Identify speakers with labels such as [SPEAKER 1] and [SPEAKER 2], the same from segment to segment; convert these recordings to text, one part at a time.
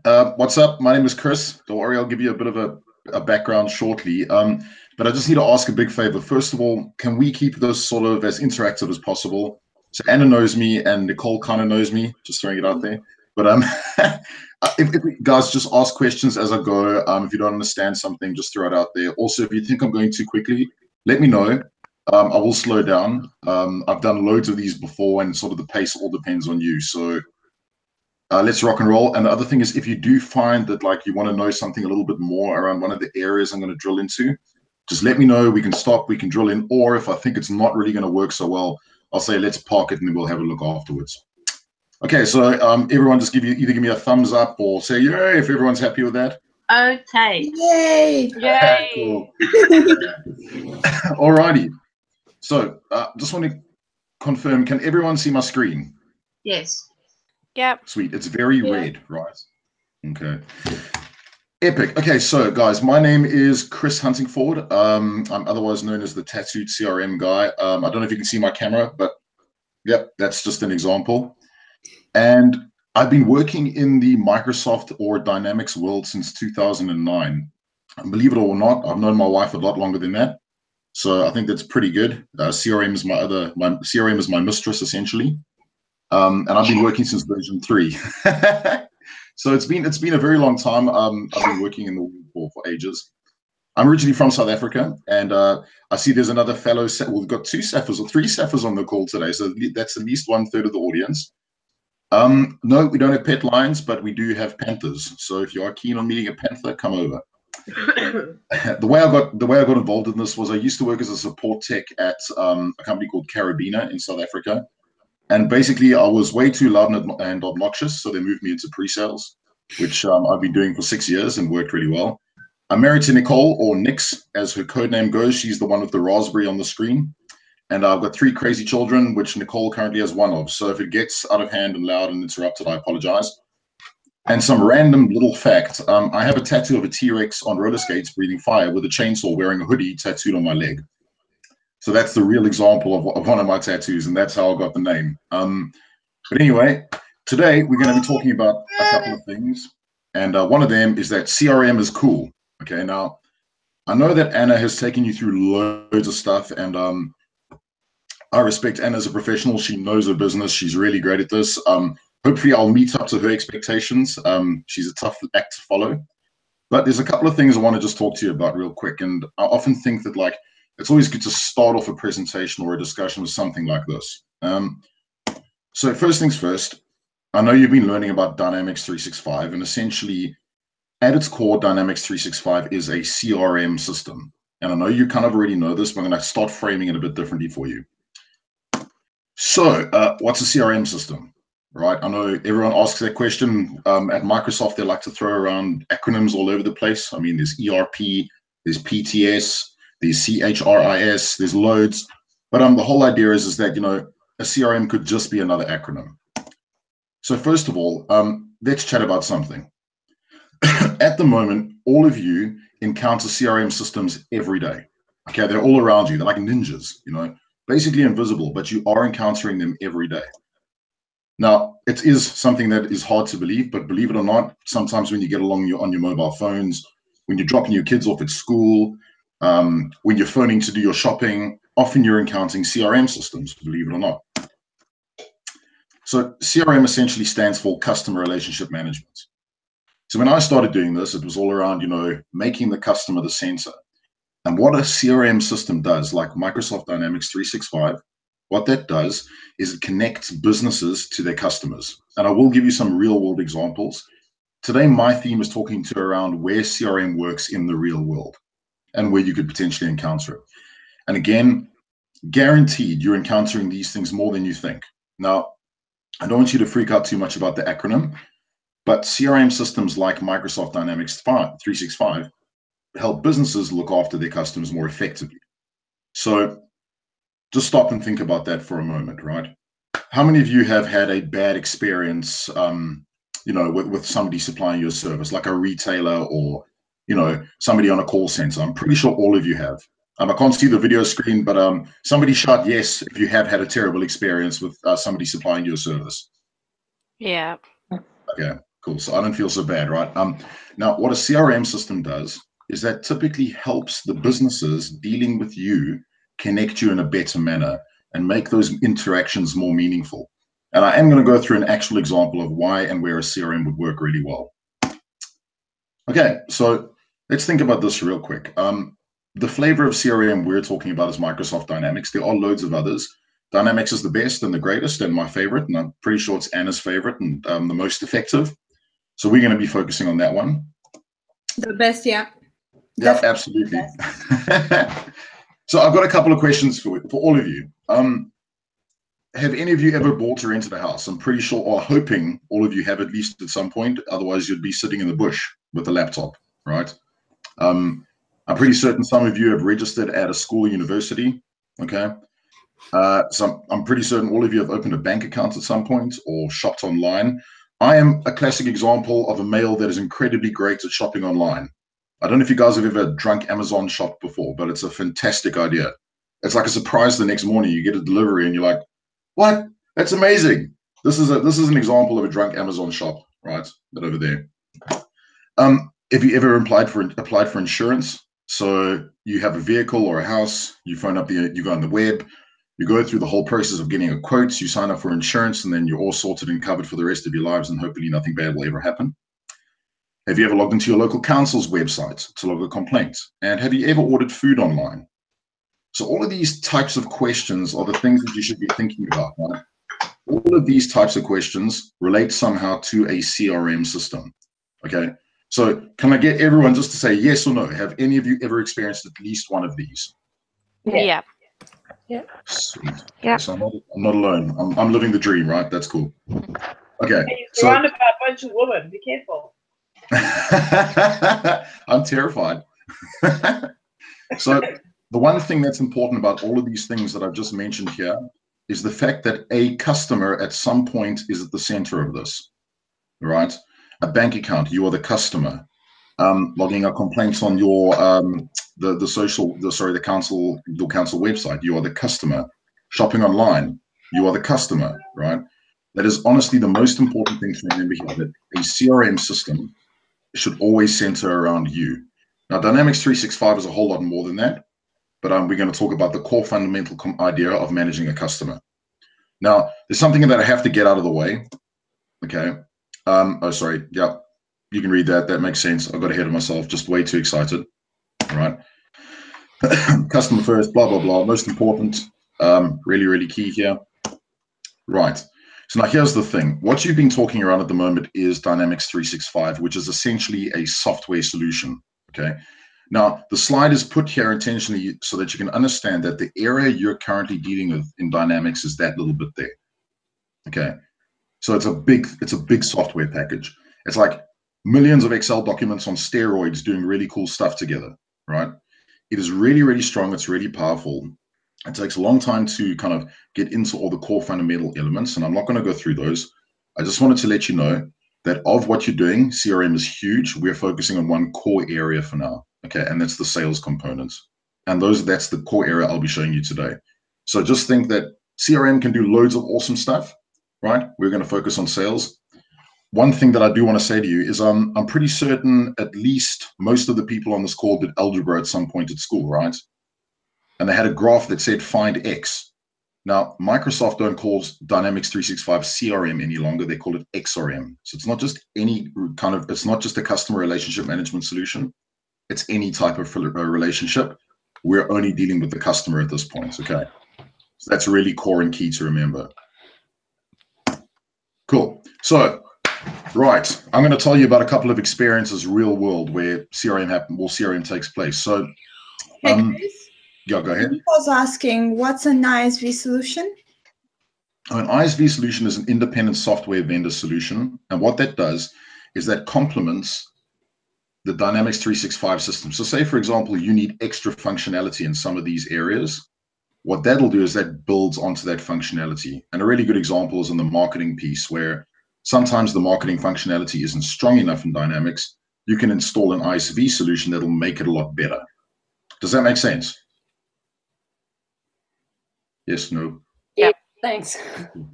[SPEAKER 1] What's up? My name is Chris. Don't worry, I'll give you a bit of a background shortly. But I just need to ask a big favor. First of all, can we keep this sort of as interactive as possible? So Anna knows me and Nicole kind of knows me, just throwing it out there. But if guys just ask questions as I go. If you don't understand something, just throw it out there. Also, if you think I'm going too quickly, let me know. I will slow down. I've done loads of these before, and sort of the pace all depends on you. So let's rock and roll. And the other thing is, if you do find that like you want to know something a little bit more around one of the areas I'm going to drill into, just let me know. We can stop, we can drill in. Or if I think it's not really going to work so well, I'll say let's park it and then we'll have a look afterwards. Okay, so everyone just either give me a thumbs up or say yay if everyone's happy with that.
[SPEAKER 2] Okay.
[SPEAKER 3] Yay!
[SPEAKER 2] Yay!
[SPEAKER 1] Cool. Alrighty. So just want to confirm, can everyone see my screen?
[SPEAKER 2] Yes.
[SPEAKER 4] Yep.
[SPEAKER 1] Sweet. It's very red, right? Okay. Epic. Okay, so guys, my name is Chris Huntingford. I'm otherwise known as the Tattooed CRM guy. I don't know if you can see my camera, but yep, that's just an example. And I've been working in the Microsoft or Dynamics world since 2009. And believe it or not, I've known my wife a lot longer than that. So I think that's pretty good. CRM is CRM is my mistress essentially. And I've been working since version 3. So it's been a very long time. I've been working in the world for ages. I'm originally from South Africa, and I see there's another fellow. We've got 2 Sapphirs or 3 Sapphirs on the call today, so that's at least 1/3 of the audience. No, we don't have pet lions, but we do have panthers. So if you are keen on meeting a panther, come over. The way I got involved in this was I used to work as a support tech at a company called Carabiner in South Africa. And basically, I was way too loud and obnoxious, so they moved me into pre-sales, which I've been doing for 6 years and worked really well. I'm married to Nicole, or Nix, as her code name goes. She's the one with the raspberry on the screen. And I've got 3 crazy children, which Nicole currently has 1 of. So if it gets out of hand and loud and interrupted, I apologize. And some random little fact, I have a tattoo of a T-Rex on roller skates breathing fire with a chainsaw wearing a hoodie tattooed on my leg. So that's the real example of one of my tattoos, and that's how I got the name. But anyway, today we're going to be talking about a couple of things, and one of them is that CRM is cool. Okay, now I know that Anna has taken you through loads of stuff, and I respect Anna as a professional. She knows her business. She's really great at this. Hopefully, I'll meet up to her expectations. She's a tough act to follow, but there's a couple of things I want to just talk to you about real quick, and I often think that like it's always good to start off a presentation or a discussion with something like this. So first things first, I know you've been learning about Dynamics 365, and essentially at its core, Dynamics 365 is a CRM system. And I know you kind of already know this, but I'm going to start framing it a bit differently for you. So what's a CRM system, right? I know everyone asks that question. At Microsoft, they like to throw around acronyms all over the place. I mean, there's ERP, there's PTS, there's CHRIS, there's loads. But the whole idea is that, you know, a CRM could just be another acronym. So first of all, let's chat about something. At the moment, all of you encounter CRM systems every day. Okay, they're all around you. They're like ninjas, you know, basically invisible, but you are encountering them every day. Now, it is something that is hard to believe, but believe it or not, sometimes when you get along on your mobile phones, when you're dropping your kids off at school, when you're phoning to do your shopping, often you're encountering CRM systems, believe it or not. So CRM essentially stands for customer relationship management. So when I started doing this, it was all around, you know, making the customer the center. And what a CRM system does, like Microsoft Dynamics 365, what that does is it connects businesses to their customers. And I will give you some real world examples. Today, my theme is talking to around where CRM works in the real world and where you could potentially encounter it. And again, guaranteed you're encountering these things more than you think. Now, I don't want you to freak out too much about the acronym, but CRM systems like Microsoft Dynamics 365 help businesses look after their customers more effectively. So just stop and think about that for a moment, right? How many of you have had a bad experience, you know, with somebody supplying you a service, like a retailer or, you know, somebody on a call center? I'm pretty sure all of you have. I can't see the video screen, but somebody shout yes if you have had a terrible experience with somebody supplying you a service.
[SPEAKER 4] Yeah.
[SPEAKER 1] Okay, Cool. So I don't feel so bad, right? Now, what a CRM system does is that typically helps the businesses dealing with you connect you in a better manner and make those interactions more meaningful. And I am going to go through an actual example of why and where a CRM would work really well. Okay, so let's think about this real quick. The flavor of CRM we're talking about is Microsoft Dynamics. There are loads of others. Dynamics is the best and the greatest and my favorite, and I'm pretty sure it's Anna's favorite and the most effective. So we're going to be focusing on that one.
[SPEAKER 2] The best, yeah.
[SPEAKER 1] Yeah, absolutely. So I've got a couple of questions for all of you. Have any of you ever bought or rented a house? I'm pretty sure, or hoping all of you have at least at some point. Otherwise, you'd be sitting in the bush with a laptop, right? I'm pretty certain some of you have registered at a school or university, okay? So I'm pretty certain all of you have opened a bank account at some point or shopped online. I am a classic example of a male that is incredibly great at shopping online. I don't know if you guys have ever drunk Amazon shopped before, but it's a fantastic idea. It's like a surprise the next morning. You get a delivery and you're like, what? That's amazing. This is an example of a drunk Amazon shop, right? That over there. Have you ever applied for insurance? So you have a vehicle or a house, you phone up you go on the web, you go through the whole process of getting a quote, you sign up for insurance, and then you're all sorted and covered for the rest of your lives, and hopefully nothing bad will ever happen. Have you ever logged into your local council's website to log a complaint? And have you ever ordered food online? So all of these types of questions are the things that you should be thinking about, right? All of these types of questions relate somehow to a CRM system, okay? So can I get everyone just to say yes or no? Have any of you ever experienced at least one of these?
[SPEAKER 3] Yeah.
[SPEAKER 2] Yeah.
[SPEAKER 1] Sweet.
[SPEAKER 3] Yeah.
[SPEAKER 1] So I'm not alone. I'm living the dream, right? That's cool. Okay.
[SPEAKER 4] You're surrounded by a bunch of women. Be careful.
[SPEAKER 1] I'm terrified. So the one thing that's important about all of these things that I've just mentioned here is the fact that a customer at some point is at the center of this, right? A bank account, you are the customer. Logging out complaints on your your council website, you are the customer. Shopping online, you are the customer, right? That is honestly the most important thing to remember here, that a CRM system should always center around you. Now, Dynamics 365 is a whole lot more than that, but we're going to talk about the core fundamental idea of managing a customer. Now, there's something that I have to get out of the way, okay? Oh, sorry, yeah, you can read that. That makes sense. I got ahead of myself, just way too excited, all right? Customer first, blah, blah, blah, most important, really, really key here. Right, so now here's the thing. What you've been talking around at the moment is Dynamics 365, which is essentially a software solution, okay? Now, the slide is put here intentionally so that you can understand that the area you're currently dealing with in Dynamics is that little bit there, okay? So it's a big software package. It's like millions of Excel documents on steroids doing really cool stuff together, right? It is really, really strong. It's really powerful. It takes a long time to kind of get into all the core fundamental elements, and I'm not going to go through those. I just wanted to let you know that of what you're doing, CRM is huge. We're focusing on one core area for now, okay? And that's the sales components. And that's the core area I'll be showing you today. So just think that CRM can do loads of awesome stuff, right? We're going to focus on sales. One thing that I do want to say to you is I'm pretty certain at least most of the people on this call did algebra at some point at school, right? And they had a graph that said find X. Now, Microsoft don't call Dynamics 365 CRM any longer. They call it XRM. So it's not just it's not just a customer relationship management solution. It's any type of relationship. We're only dealing with the customer at this point, okay? So that's really core and key to remember. Cool. So, right, I'm going to tell you about a couple of experiences, real world, where CRM takes place. So,
[SPEAKER 2] Hey, Chris,
[SPEAKER 1] yeah, go ahead.
[SPEAKER 2] I was asking, what's an ISV solution?
[SPEAKER 1] An ISV solution is an independent software vendor solution, and what that does is that complements the Dynamics 365 system. So say, for example, you need extra functionality in some of these areas. What that'll do is that builds onto that functionality. And a really good example is in the marketing piece, where sometimes the marketing functionality isn't strong enough in Dynamics. You can install an ISV solution that'll make it a lot better. Does that make sense? Yes, no?
[SPEAKER 3] Yep. Thanks.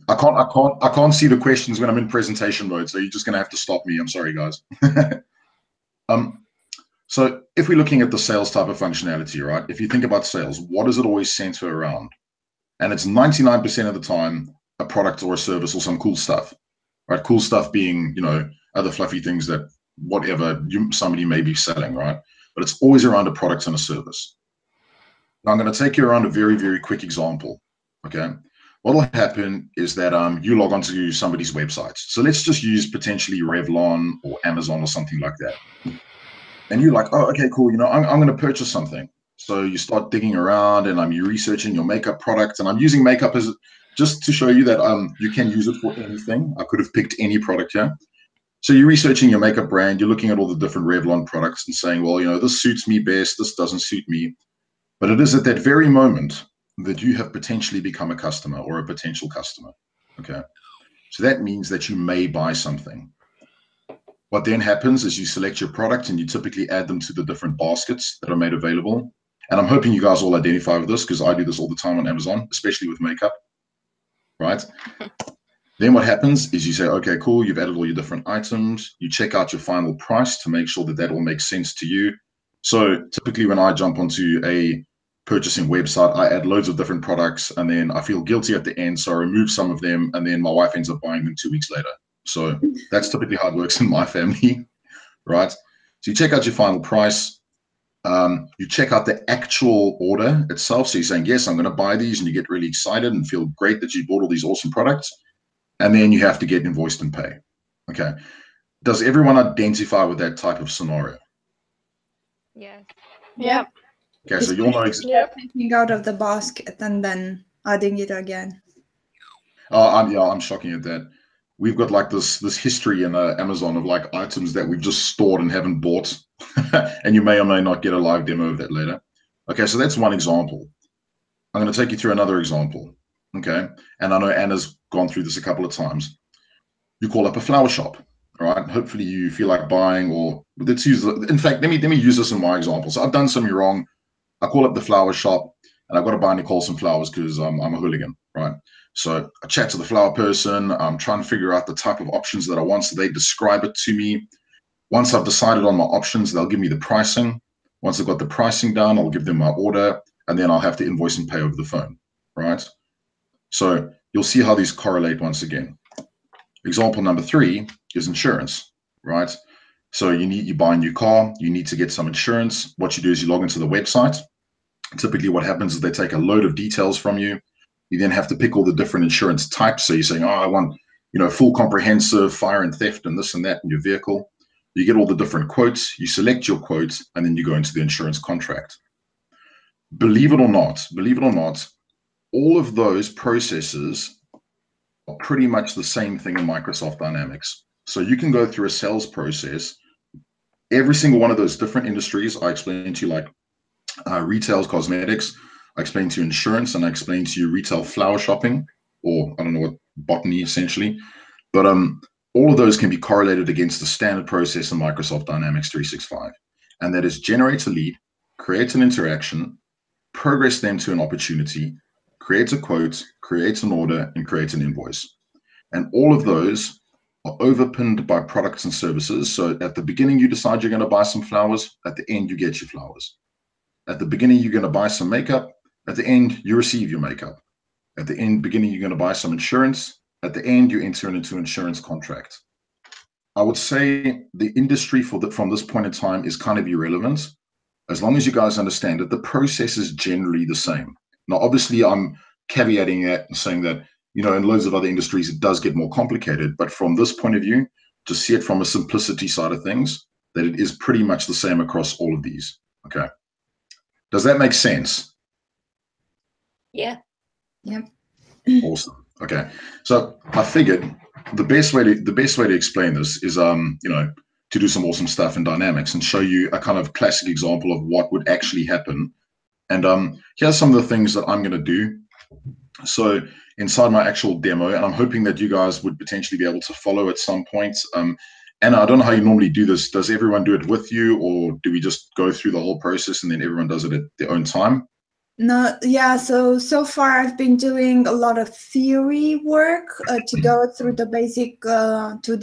[SPEAKER 1] I can't see the questions when I'm in presentation mode, so you're just gonna have to stop me. I'm sorry, guys. So if we're looking at the sales type of functionality, right? If you think about sales, what does it always center around? And it's 99% of the time a product or a service or some cool stuff, right? Cool stuff being, you know, other fluffy things that whatever somebody may be selling, right? But it's always around a product and a service. Now I'm going to take you around a very, very quick example, okay? What will happen is that you log onto somebody's website. So let's just use potentially Revlon or Amazon or something like that. And you're like, oh, okay, cool. You know, I'm going to purchase something. So you start digging around and you're researching your makeup product. And I'm using makeup as just to show you that you can use it for anything. I could have picked any product here. So you're researching your makeup brand. You're looking at all the different Revlon products and saying, well, you know, this suits me best. This doesn't suit me. But it is at that very moment that you have potentially become a customer or a potential customer, okay? So that means that you may buy something. What then happens is you select your product and you typically add them to the different baskets that are made available. And I'm hoping you guys all identify with this because I do this all the time on Amazon, especially with makeup, right? Then what happens is you say, okay, cool, you've added all your different items. You check out your final price to make sure that that all makes sense to you. So typically when I jump onto a purchasing website, I add loads of different products and then I feel guilty at the end. So I remove some of them and then my wife ends up buying them 2 weeks later. So that's typically how it works in my family, right? So you check out your final price. You check out the actual order itself. So you're saying, yes, I'm going to buy these, and you get really excited and feel great that you bought all these awesome products. And then you have to get invoiced and pay. Okay. Does everyone identify with that type of scenario?
[SPEAKER 5] Yes.
[SPEAKER 2] Yeah.
[SPEAKER 1] Okay, so you'll know exactly.
[SPEAKER 2] Taking out of the basket and then adding it again.
[SPEAKER 1] I'm shocking at that. We've got like this history in Amazon of like items that we've just stored and haven't bought, and you may or may not get a live demo of that later. Okay, so that's one example. I'm going to take you through another example. Okay, and I know Anna's gone through this a couple of times. You call up a flower shop, all right? Hopefully you feel like buying, or let's use. In fact, let me use this in my example. So I've done something wrong. I call up the flower shop, and I've got to buy Nicole some flowers because I'm a hooligan, right? So I chat to the flower person. I'm trying to figure out the type of options that I want. So they describe it to me. Once I've decided on my options, they'll give me the pricing. Once I've got the pricing down, I'll give them my order, and then I'll have to invoice and pay over the phone, right? So you'll see how these correlate once again. Example number 3 is insurance, right? So you buy a new car, you need to get some insurance. What you do is you log into the website. Typically what happens is they take a load of details from you. You then have to pick all the different insurance types. So you're saying, oh, I want, you know, full comprehensive fire and theft and this and that in your vehicle. You get all the different quotes, you select your quotes, and then you go into the insurance contract. Believe it or not, all of those processes are pretty much the same thing in Microsoft Dynamics. So you can go through a sales process. Every single one of those different industries, I explained to you, like retail, cosmetics, I explained to you insurance, and I explained to you retail flower shopping, or I don't know what, botany essentially. But all of those can be correlated against the standard process in Microsoft Dynamics 365. And that is generate a lead, create an interaction, progress them to an opportunity, create a quote, create an order, and create an invoice. And all of those are overpinned by products and services. So at the beginning, you decide you're going to buy some flowers. At the end, you get your flowers. At the beginning, you're going to buy some makeup. At the end, you receive your makeup. At the beginning, you're going to buy some insurance. At the end, you enter into an insurance contract. I would say the industry from this point in time is kind of irrelevant, as long as you guys understand that the process is generally the same. Now, obviously, I'm caveating that and saying that, you know, in loads of other industries, it does get more complicated. But from this point of view, to see it from a simplicity side of things, that it is pretty much the same across all of these. Okay. Does that make sense?
[SPEAKER 3] Yeah.
[SPEAKER 2] Yep.
[SPEAKER 1] Awesome. Okay. So I figured the best way to explain this is, you know, to do some awesome stuff in Dynamics and show you a kind of classic example of what would actually happen. And here's some of the things that I'm going to do. So inside my actual demo, and I'm hoping that you guys would potentially be able to follow at some point. Anna, I don't know how you normally do this. Does everyone do it with you, or do we just go through the whole process and then everyone does it at their own time?
[SPEAKER 2] No, yeah. So far, I've been doing a lot of theory work to go through the basic through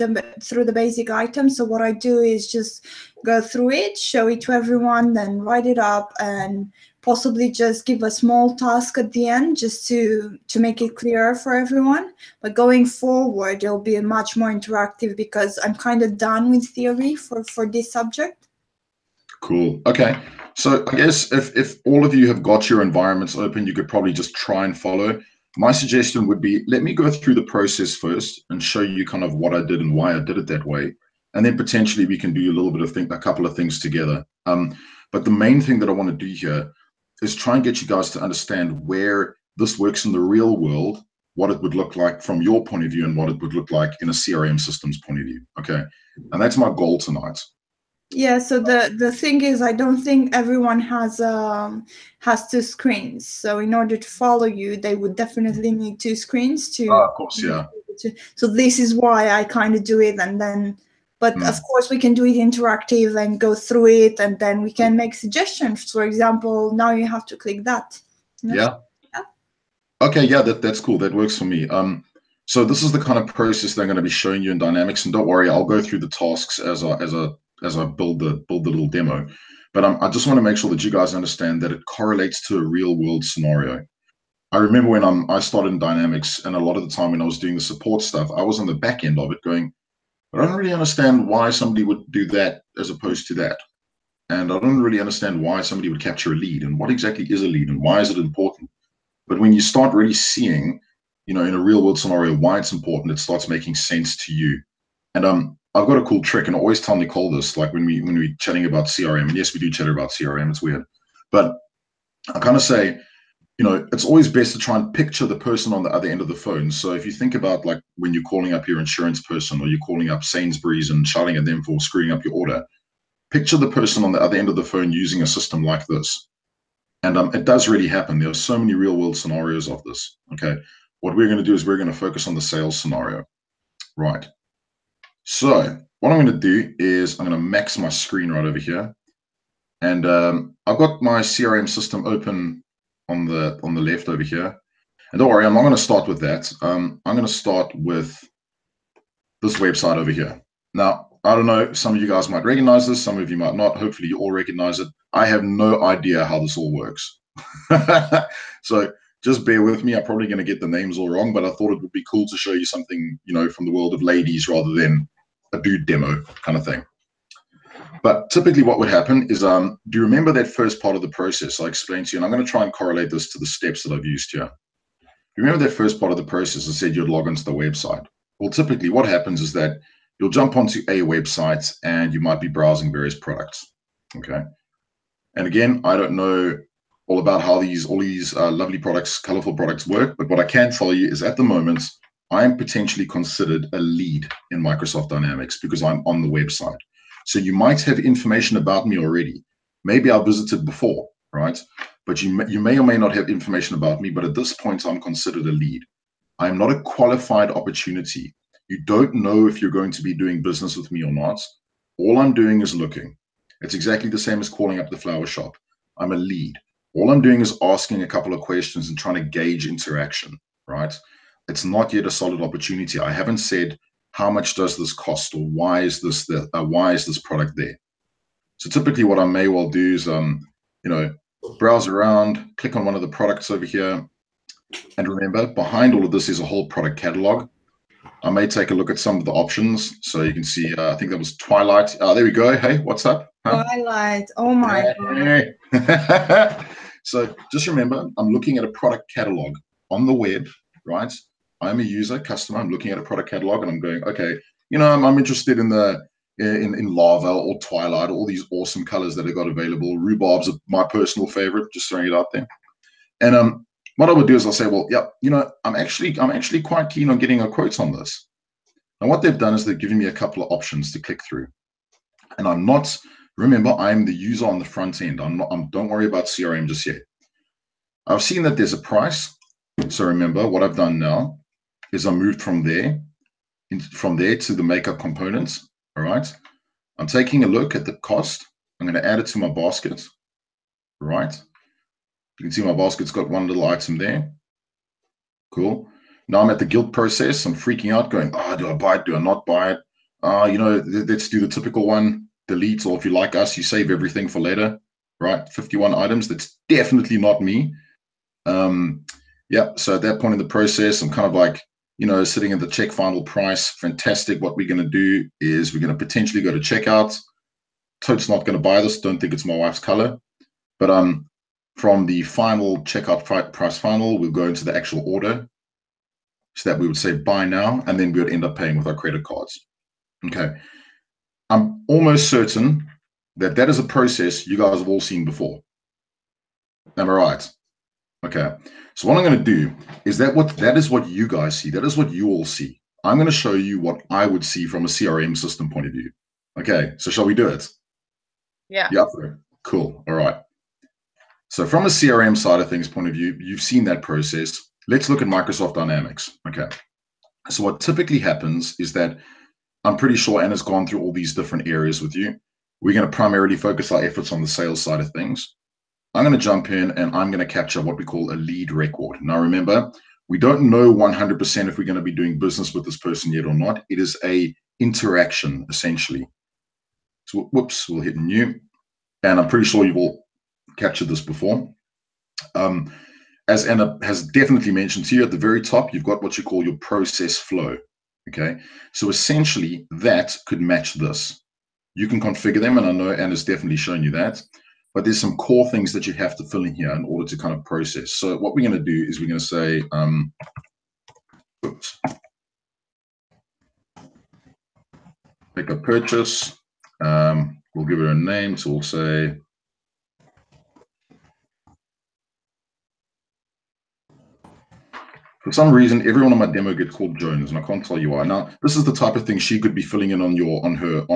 [SPEAKER 2] the basic items. So what I do is just go through it, show it to everyone, then write it up, and possibly just give a small task at the end, just to make it clearer for everyone. But going forward, it'll be much more interactive because I'm kind of done with theory for this subject.
[SPEAKER 1] Cool. Okay. So I guess if all of you have got your environments open, you could probably just try and follow. My suggestion would be, let me go through the process first and show you kind of what I did and why I did it that way. And then potentially we can do a little bit of a couple of things together. But the main thing that I want to do here is try and get you guys to understand where this works in the real world, what it would look like from your point of view and what it would look like in a CRM systems point of view. Okay. And that's my goal tonight.
[SPEAKER 2] Yeah, so the thing is, I don't think everyone has two screens. So in order to follow you, they would definitely need two screens to.
[SPEAKER 1] Of course, yeah.
[SPEAKER 2] So this is why I kind of do it, and then, but of course we can do it interactive and go through it, and then we can make suggestions. For example, now you have to click that.
[SPEAKER 1] Yeah. Okay, yeah, that's cool. That works for me. So this is the kind of process that I'm going to be showing you in Dynamics, and don't worry, I'll go through the tasks as I build the little demo. But I just want to make sure that you guys understand that it correlates to a real world scenario. I remember when I started in Dynamics, and a lot of the time when I was doing the support stuff, I was on the back end of it going, I don't really understand why somebody would do that as opposed to that. And I don't really understand why somebody would capture a lead and what exactly is a lead and why is it important. But when you start really seeing, in a real world scenario, why it's important, it starts making sense to you. And I've got a cool trick, and I always tell Nicole this, like when we're chatting about CRM, and yes, we do chat about CRM, it's weird. But I kind of say, it's always best to try and picture the person on the other end of the phone. So if you think about like when you're calling up your insurance person or you're calling up Sainsbury's and shouting at them for screwing up your order, picture the person on the other end of the phone using a system like this. And it does really happen. There are so many real world scenarios of this. Okay. What we're going to do is we're going to focus on the sales scenario. Right. So what I'm going to do is I'm going to max my screen right over here. And I've got my CRM system open on the left over here. And don't worry, I'm not going to start with that. I'm going to start with this website over here. Now, I don't know, some of you guys might recognize this, some of you might not. Hopefully you all recognize it. I have no idea how this all works. So just bear with me. I'm probably going to get the names all wrong, but I thought it would be cool to show you something, from the world of ladies rather than a dude demo kind of thing. But typically what would happen is, do you remember that first part of the process I explained to you? And I'm going to try and correlate this to the steps that I've used here. Remember that first part of the process I said you'd log into the website? Well, typically what happens is that you'll jump onto a website and you might be browsing various products. Okay. And again, I don't know all about how all these lovely products, colorful products work, but what I can tell you is at the moment, I am potentially considered a lead in Microsoft Dynamics because I'm on the website. So you might have information about me already. Maybe I visited before, right? But you may or may not have information about me, but at this point, I'm considered a lead. I am not a qualified opportunity. You don't know if you're going to be doing business with me or not. All I'm doing is looking. It's exactly the same as calling up the flower shop. I'm a lead. All I'm doing is asking a couple of questions and trying to gauge interaction, right? It's not yet a solid opportunity. I haven't said, how much does this cost, or why is this product there? So typically what I may well do is, browse around, click on one of the products over here. And remember, behind all of this is a whole product catalog. I may take a look at some of the options. So you can see, I think that was Twilight. There we go. Hey, what's up?
[SPEAKER 2] Huh? Twilight. Oh my
[SPEAKER 1] God. So just remember, I'm looking at a product catalog on the web, right? I'm a user, customer. I'm looking at a product catalog and I'm going, okay, I'm interested in in Lava or Twilight, all these awesome colors that I got available. Rhubarb's my personal favorite, just throwing it out there. And what I would do is I'll say, well, yeah, I'm actually quite keen on getting a quote on this. And what they've done is they've given me a couple of options to click through. And remember, I'm the user on the front end. Don't worry about CRM just yet. I've seen that there's a price. So remember, what I've done now is I moved from there to the makeup components. All right. I'm taking a look at the cost. I'm going to add it to my basket. Right. You can see my basket's got one little item there. Cool. Now I'm at the guilt process. I'm freaking out, going, oh, do I buy it? Do I not buy it? Let's do the typical one, delete, or if you like us, you save everything for later, right? 51 items. That's definitely not me. So at that point in the process, I'm kind of like, sitting at the check final price. Fantastic. What we're going to do is we're going to potentially go to checkout. Tote's not going to buy this. Don't think it's my wife's color. But from the final checkout price final, we'll go into the actual order. So that we would say buy now, and then we would end up paying with our credit cards. Okay. I'm almost certain that that is a process you guys have all seen before. Am I right? Okay. So what I'm going to do is that is what you guys see. That is what you all see. I'm going to show you what I would see from a CRM system point of view. Okay. So shall we do it?
[SPEAKER 4] Yeah.
[SPEAKER 1] Yeah. Cool. All right. So from a CRM side of things point of view, you've seen that process. Let's look at Microsoft Dynamics. Okay. So what typically happens is that I'm pretty sure Anna's gone through all these different areas with you. We're going to primarily focus our efforts on the sales side of things. I'm going to jump in and I'm going to capture what we call a lead record. Now, remember, we don't know 100% if we're going to be doing business with this person yet or not. It is a interaction, essentially. So, whoops, we'll hit new. And I'm pretty sure you've all captured this before. As Anna has definitely mentioned to you, at the very top, you've got what you call your process flow. Okay, so essentially that could match this. You can configure them, and I know Anna's definitely shown you that, but there's some core things that you have to fill in here in order to kind of process. So what we're going to do is we're going to say, pick a purchase. We'll give it a name, so we'll say, for some reason, everyone on my demo gets called Jones, and I can't tell you why. Now, this is the type of thing she could be filling in on the websites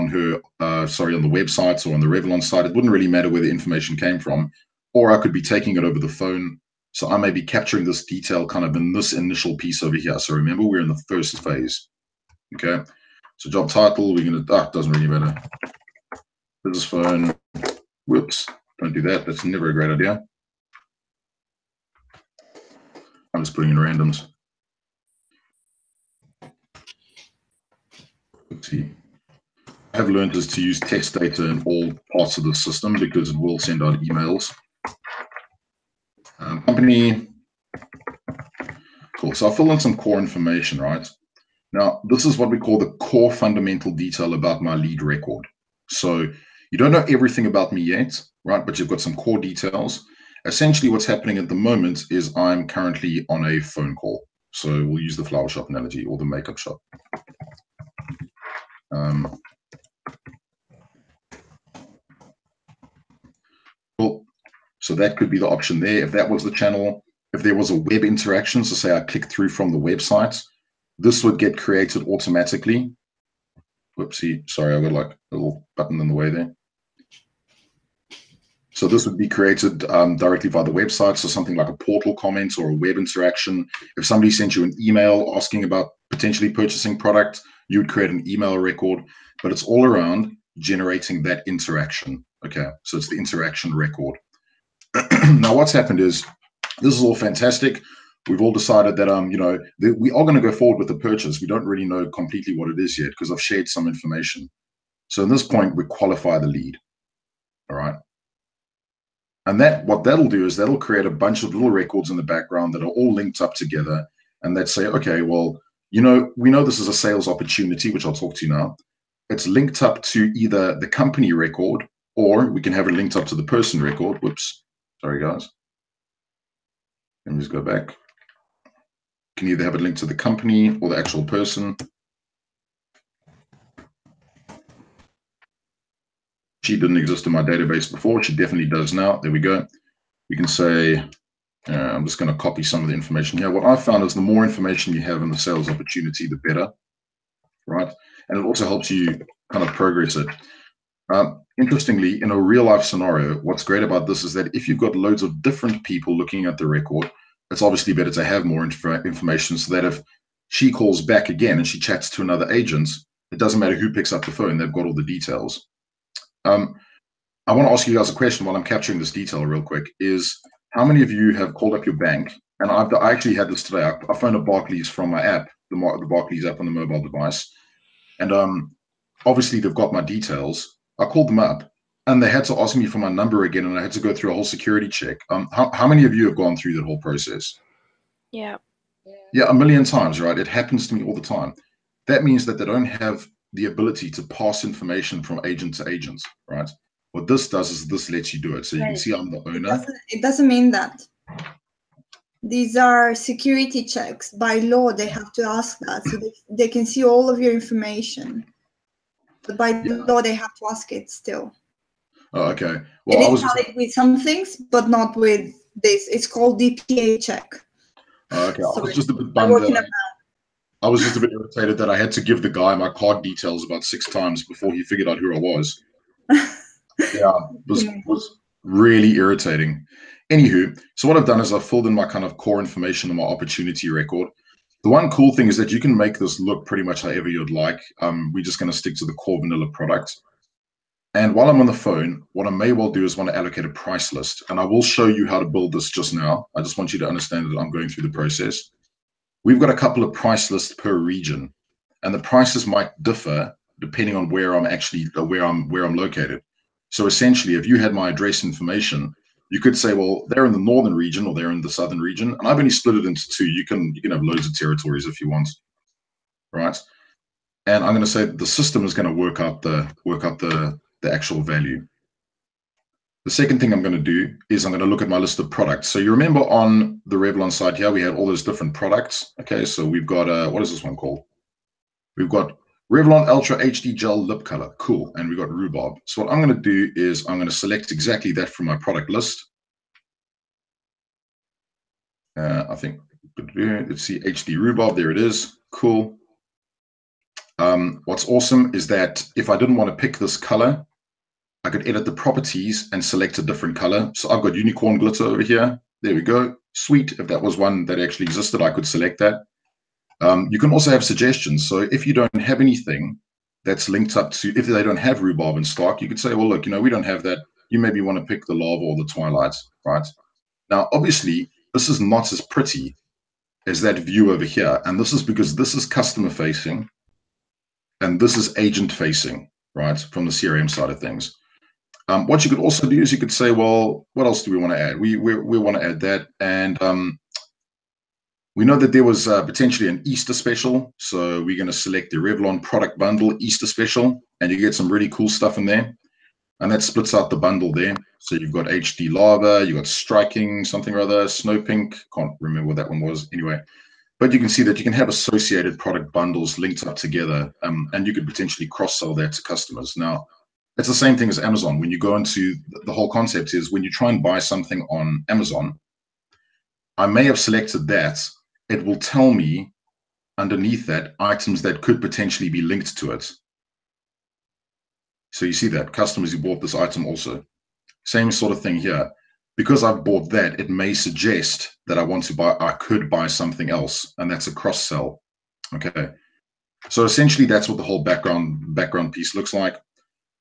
[SPEAKER 1] or on the Revlon site. It wouldn't really matter where the information came from, or I could be taking it over the phone. So I may be capturing this detail kind of in this initial piece over here. So remember, we're in the first phase. Okay. So job title, we're going to, it doesn't really matter. Business phone. Whoops. Don't do that. That's never a great idea. I'm just putting in randoms. Let's see. I have learned is to use text data in all parts of the system because it will send out emails. Company. Cool. So I'll fill in some core information, right? Now, this is what we call the core fundamental detail about my lead record. So you don't know everything about me yet, right? But you've got some core details. Essentially, what's happening at the moment is I'm currently on a phone call. So we'll use the flower shop analogy or the makeup shop. Cool. So that could be the option there. If that was the channel, if there was a web interaction, so say I click through from the website, this would get created automatically. Whoopsie, sorry, I got like a little button in the way there. So this would be created directly via the website. So something like a portal comment or a web interaction. If somebody sent you an email asking about potentially purchasing product, you would create an email record, but it's all around generating that interaction. Okay, so it's the interaction record. Now what's happened is, this is all fantastic. We've all decided that, we are going to go forward with the purchase. We don't really know completely what it is yet because I've shared some information. So at this point, we qualify the lead. All right. And what that'll do is that'll create a bunch of little records in the background that are all linked up together. And that say, okay, well, we know this is a sales opportunity, which I'll talk to you now. It's linked up to either the company record, or we can have it linked up to the person record. Whoops. Sorry, guys. Let me just go back. You can either have it linked to the company or the actual person. She didn't exist in my database before. She definitely does now. There we go. We can say, I'm just going to copy some of the information here. What I found is the more information you have in the sales opportunity, the better, right? And it also helps you kind of progress it. Interestingly, in a real life scenario, what's great about this is that if you've got loads of different people looking at the record, it's obviously better to have more information so that if she calls back again and she chats to another agent, it doesn't matter who picks up the phone, they've got all the details. I want to ask you guys a question while I'm capturing this detail real quick is, how many of you have called up your bank? And I actually had this today. I phoned up Barclays from my app, the Barclays app on the mobile device. And obviously they've got my details. I called them up and they had to ask me for my number again, and I had to go through a whole security check. How many of you have gone through that whole process?
[SPEAKER 5] Yeah.
[SPEAKER 1] Yeah, a million times, right? It happens to me all the time. That means that they don't have the ability to pass information from agent to agent, right? What this does is this lets you do it. So you can see I'm the owner.
[SPEAKER 2] It doesn't mean that. These are security checks. By law, they have to ask that, so they can see all of your information. But by law, they have to ask it still.
[SPEAKER 1] Oh, okay. Well,
[SPEAKER 2] it is valid with some things, but not with this. It's called DPA check.
[SPEAKER 1] Okay,
[SPEAKER 2] Sorry.
[SPEAKER 1] I was just a bit bummed. I was just a bit irritated that I had to give the guy my card details about 6 times before he figured out who I was. Yeah, it was really irritating. Anywho, so what I've done is I've filled in my kind of core information and my opportunity record. The one cool thing is that you can make this look pretty much however you'd like. We're just going to stick to the core vanilla product. And while I'm on the phone, what I may well do is want to allocate a price list. And I will show you how to build this just now. I just want you to understand that I'm going through the process. We've got a couple of price lists per region, and the prices might differ depending on where I'm actually where I'm located. So essentially, if you had my address information, you could say, well, they're in the northern region or they're in the southern region, and I've only split it into 2. You can have loads of territories if you want, right? And I'm going to say the system is going to work out the actual value. The second thing I'm going to do is I'm going to look at my list of products. So you remember on the Revlon side here, we had all those different products. Okay, so we've got, what is this one called? We've got Revlon Ultra HD Gel Lip Color. Cool. And we've got Rhubarb. So what I'm going to do is I'm going to select exactly that from my product list. I think, let's see, HD Rhubarb. There it is. Cool. What's awesome is that if I didn't want to pick this color, I could edit the properties and select a different color. So I've got unicorn glitter over here. There we go. Sweet. If that was one that actually existed, I could select that. You can also have suggestions. So if you don't have anything that's linked up to, if they don't have Rhubarb in stock, you could say, well, look, we don't have that. You maybe want to pick the Lava or the Twilight, right? Now, obviously, this is not as pretty as that view over here. And this is because this is customer facing and this is agent facing, right? From the CRM side of things. What you could also do is you could say, well, what else do we want to add? We want to add that. And we know that there was potentially an Easter special. So we're going to select the Revlon product bundle Easter special, and you get some really cool stuff in there. And that splits out the bundle there. So you've got HD Lava, you've got Striking, something or other, Snow Pink. Can't remember what that one was. Anyway, but you can see that you can have associated product bundles linked up together, and you could potentially cross-sell that to customers. Now, it's the same thing as Amazon. When you go into the whole concept is when you try and buy something on Amazon, I may have selected that. It will tell me underneath that items that could potentially be linked to it. So you see that customers who bought this item also. Same sort of thing here. Because I've bought that, it may suggest that I could buy something else, and that's a cross sell. Okay. So essentially that's what the whole background piece looks like.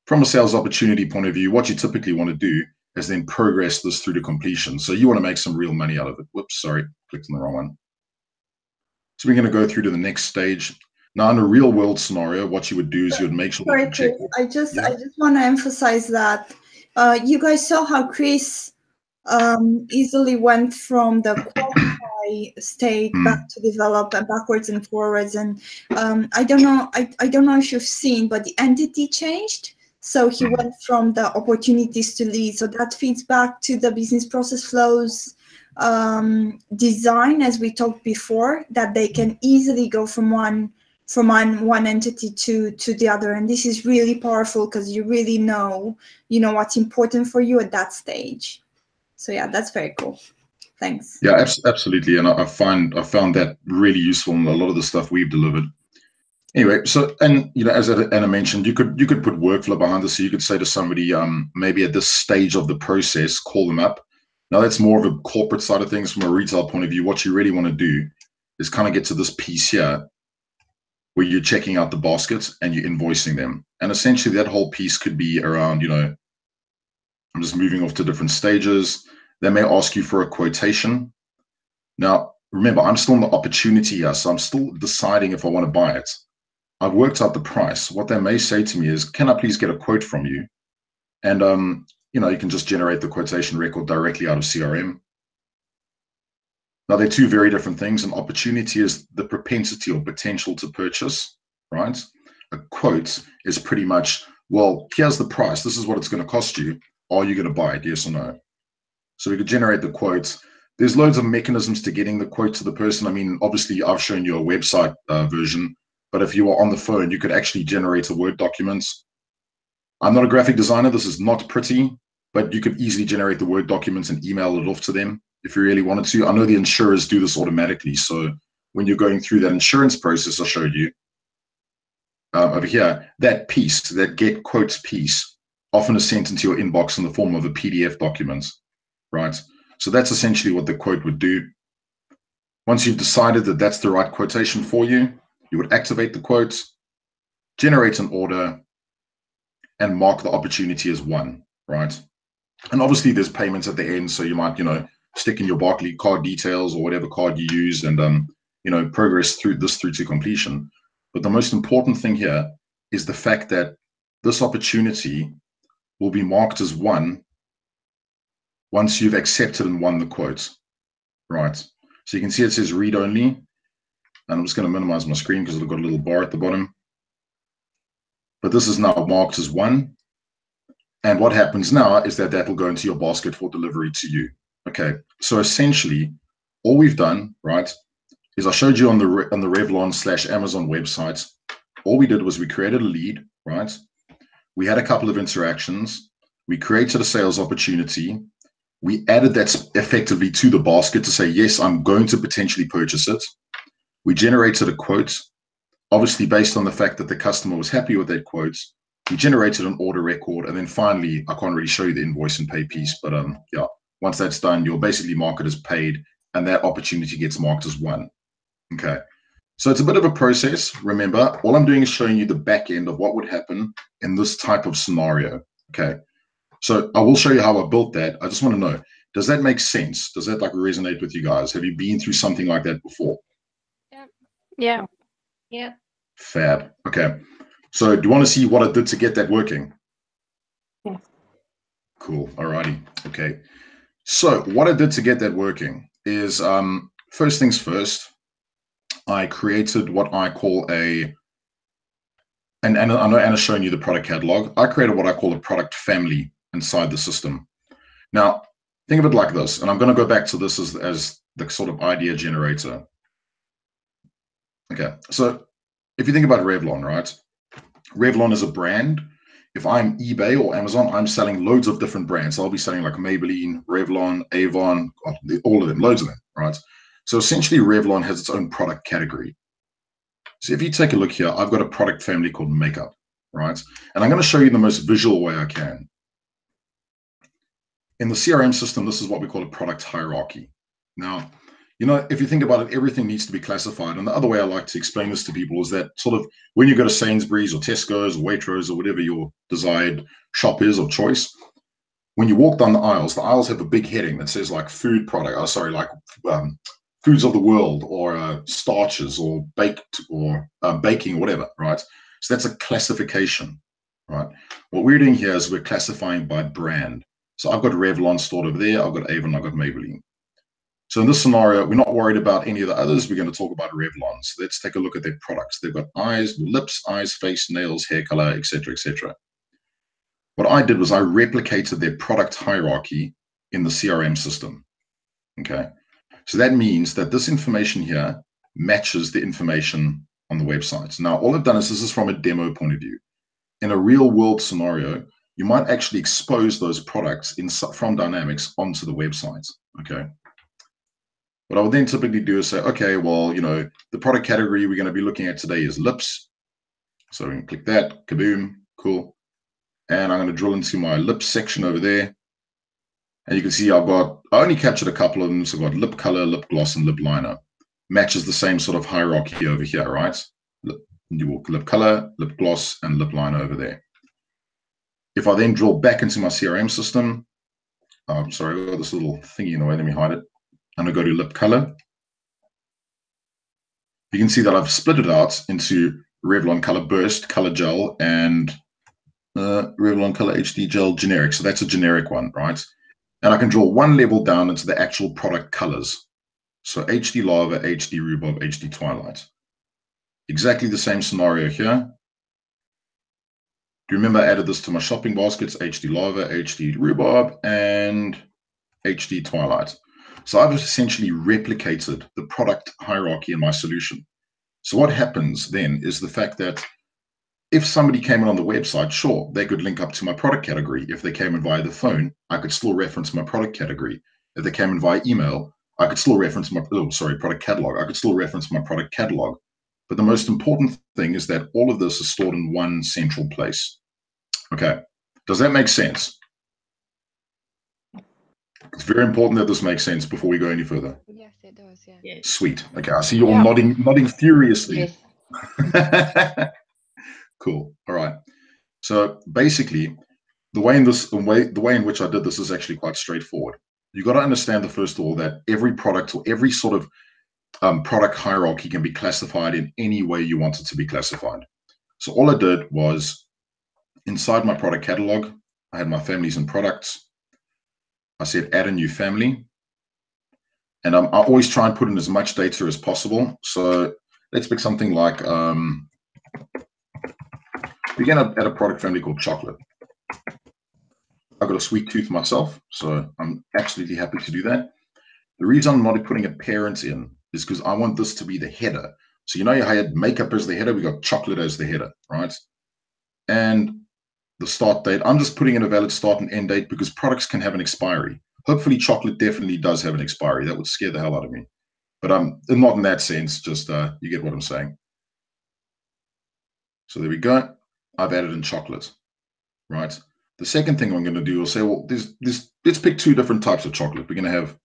[SPEAKER 1] From a sales opportunity point of view, what you typically want to do is then progress this through to completion. So you want to make some real money out of it. Whoops, sorry, clicked on the wrong one. So we're going to go through to the next stage. Now, in a real world scenario, what you would do is you would make sure that you check.
[SPEAKER 2] I just want to emphasize that you guys saw how Chris easily went from the qualify state back to develop and backwards and forwards. And I don't know if you've seen, but the entity changed. So he went from the opportunities to leads. So that feeds back to the business process flows design, as we talked before, that they can easily go from one entity to the other. And this is really powerful because you really know what's important for you at that stage. So yeah, that's very cool. Thanks.
[SPEAKER 1] Yeah, absolutely. And I found that really useful in a lot of the stuff we've delivered. Anyway, so, and as Anna mentioned, you could put workflow behind this. So you could say to somebody, maybe at this stage of the process, call them up. Now that's more of a corporate side of things. From a retail point of view, what you really want to do is kind of get to this piece here where you're checking out the baskets and you're invoicing them. And essentially that whole piece could be around, I'm just moving off to different stages. They may ask you for a quotation. Now, remember, I'm still in the opportunity here, so I'm still deciding if I want to buy it. I've worked out the price. What they may say to me is, can I please get a quote from you? And, you can just generate the quotation record directly out of CRM. Now, they're two very different things. An opportunity is the propensity or potential to purchase, right? A quote is pretty much, well, here's the price. This is what it's going to cost you. Are you going to buy it? Yes or no? So we could generate the quotes. There's loads of mechanisms to getting the quote to the person. I mean, obviously, I've shown you a website version, but if you were on the phone, you could actually generate a Word document. I'm not a graphic designer. This is not pretty, but you could easily generate the Word documents and email it off to them if you really wanted to. I know the insurers do this automatically. So when you're going through that insurance process I showed you over here, that piece, that get quotes piece, often is sent into your inbox in the form of a PDF document, right? So that's essentially what the quote would do. Once you've decided that that's the right quotation for you, you would activate the quote, generate an order, and mark the opportunity as won, right? And obviously there's payments at the end. So you might, stick in your Barclays card details or whatever card you use and, progress through to completion. But the most important thing here is the fact that this opportunity will be marked as won once you've accepted and won the quote, right? So you can see it says read only. And I'm just going to minimize my screen because I've got a little bar at the bottom. But this is now marked as won. And what happens now is that will go into your basket for delivery to you. Okay, so essentially, all we've done, right, is I showed you on the Revlon/Amazon website. All we did was we created a lead, right? We had a couple of interactions. We created a sales opportunity. We added that effectively to the basket to say, yes, I'm going to potentially purchase it. We generated a quote, obviously based on the fact that the customer was happy with that quote. We generated an order record, and then finally, I can't really show you the invoice and pay piece, but yeah. Once that's done, you'll basically mark it as paid, and that opportunity gets marked as won. Okay, so it's a bit of a process. Remember, all I'm doing is showing you the back end of what would happen in this type of scenario. Okay, so I will show you how I built that. I just want to know, does that make sense? Does that resonate with you guys? Have you been through something like that before?
[SPEAKER 5] Yeah.
[SPEAKER 3] Yeah.
[SPEAKER 1] Fab. Okay, so do you want to see what I did to get that working?
[SPEAKER 3] Yeah.
[SPEAKER 1] Cool. Alrighty. Okay. So what I did to get that working is, first things first, I created what I call and I know Anna's showing you the product catalog. I created what I call a product family inside the system. Now, think of it like this, and I'm going to go back to this as the sort of idea generator. Okay, so if you think about Revlon, right? Revlon is a brand. If I'm eBay or Amazon, I'm selling loads of different brands. I'll be selling like Maybelline, Revlon, Avon, all of them, loads of them, right? So essentially Revlon has its own product category. So if you take a look here, I've got a product family called makeup, right? And I'm going to show you the most visual way I can. In the CRM system, this is what we call a product hierarchy. Now, if you think about it, everything needs to be classified. And the other way I like to explain this to people is that sort of when you go to Sainsbury's or Tesco's or Waitrose or whatever your desired shop is of choice, when you walk down the aisles have a big heading that says like food product, foods of the world, or starches, or baked, or baking, or whatever, right? So that's a classification, right? What we're doing here is we're classifying by brand. So I've got Revlon stored over there. I've got Avon, I've got Maybelline. So in this scenario, we're not worried about any of the others. We're going to talk about Revlon. So let's take a look at their products. They've got lips, eyes, face, nails, hair color, etc., etc. What I did was I replicated their product hierarchy in the CRM system. Okay. So that means that this information here matches the information on the website. Now, all I've done is, this is from a demo point of view. In a real world scenario, you might actually expose those products from Dynamics onto the website. Okay. What I would then typically do is say, okay, well, the product category we're going to be looking at today is lips. So we can click that, kaboom, cool. And I'm going to drill into my lips section over there. And you can see I only captured a couple of them. So I've got lip color, lip gloss, and lip liner. Matches the same sort of hierarchy over here, right? Lip color, lip gloss, and lip liner over there. If I then drill back into my CRM system, sorry, I got this little thingy in the way. Let me hide it. I'm going to go to lip color. You can see that I've split it out into Revlon Color Burst, Color Gel, and Revlon Color HD Gel Generic. So that's a generic one, right? And I can draw one level down into the actual product colors. So HD Lava, HD Rhubarb, HD Twilight. Exactly the same scenario here. Do you remember I added this to my shopping baskets? HD Lava, HD Rhubarb, and HD Twilight. So I've essentially replicated the product hierarchy in my solution. So what happens then is the fact that if somebody came in on the website, sure, they could link up to my product category. If they came in via the phone, I could still reference my product category. If they came in via email, I could still reference my, product catalog. I could still reference my product catalog. But the most important thing is that all of this is stored in one central place. Okay, does that make sense? It's very important that this makes sense before we go any further.
[SPEAKER 5] Yes, it does. Yeah.
[SPEAKER 4] Yes.
[SPEAKER 1] Sweet. Okay, I see you all nodding furiously.
[SPEAKER 5] Yes.
[SPEAKER 1] Cool. All right. So basically, the way in which I did this is actually quite straightforward. You got to understand that, first of all, that every product or every sort of product hierarchy can be classified in any way you want it to be classified. So all I did was inside my product catalog, I had my families and products. I said add a new family. And I always try and put in as much data as possible. So let's pick something like, begin at a product family called chocolate. I've got a sweet tooth myself, so I'm absolutely happy to do that. The reason I'm not putting a parent in is because I want this to be the header. So you know how I had makeup as the header, we got chocolate as the header, right? And the start date, I'm just putting in a valid start and end date because products can have an expiry. Hopefully chocolate definitely does have an expiry. That would scare the hell out of me. But not in that sense, just you get what I'm saying. So there we go. I've added in chocolate, right? The second thing I'm going to do is say, well, let's pick two different types of chocolate. We're going to have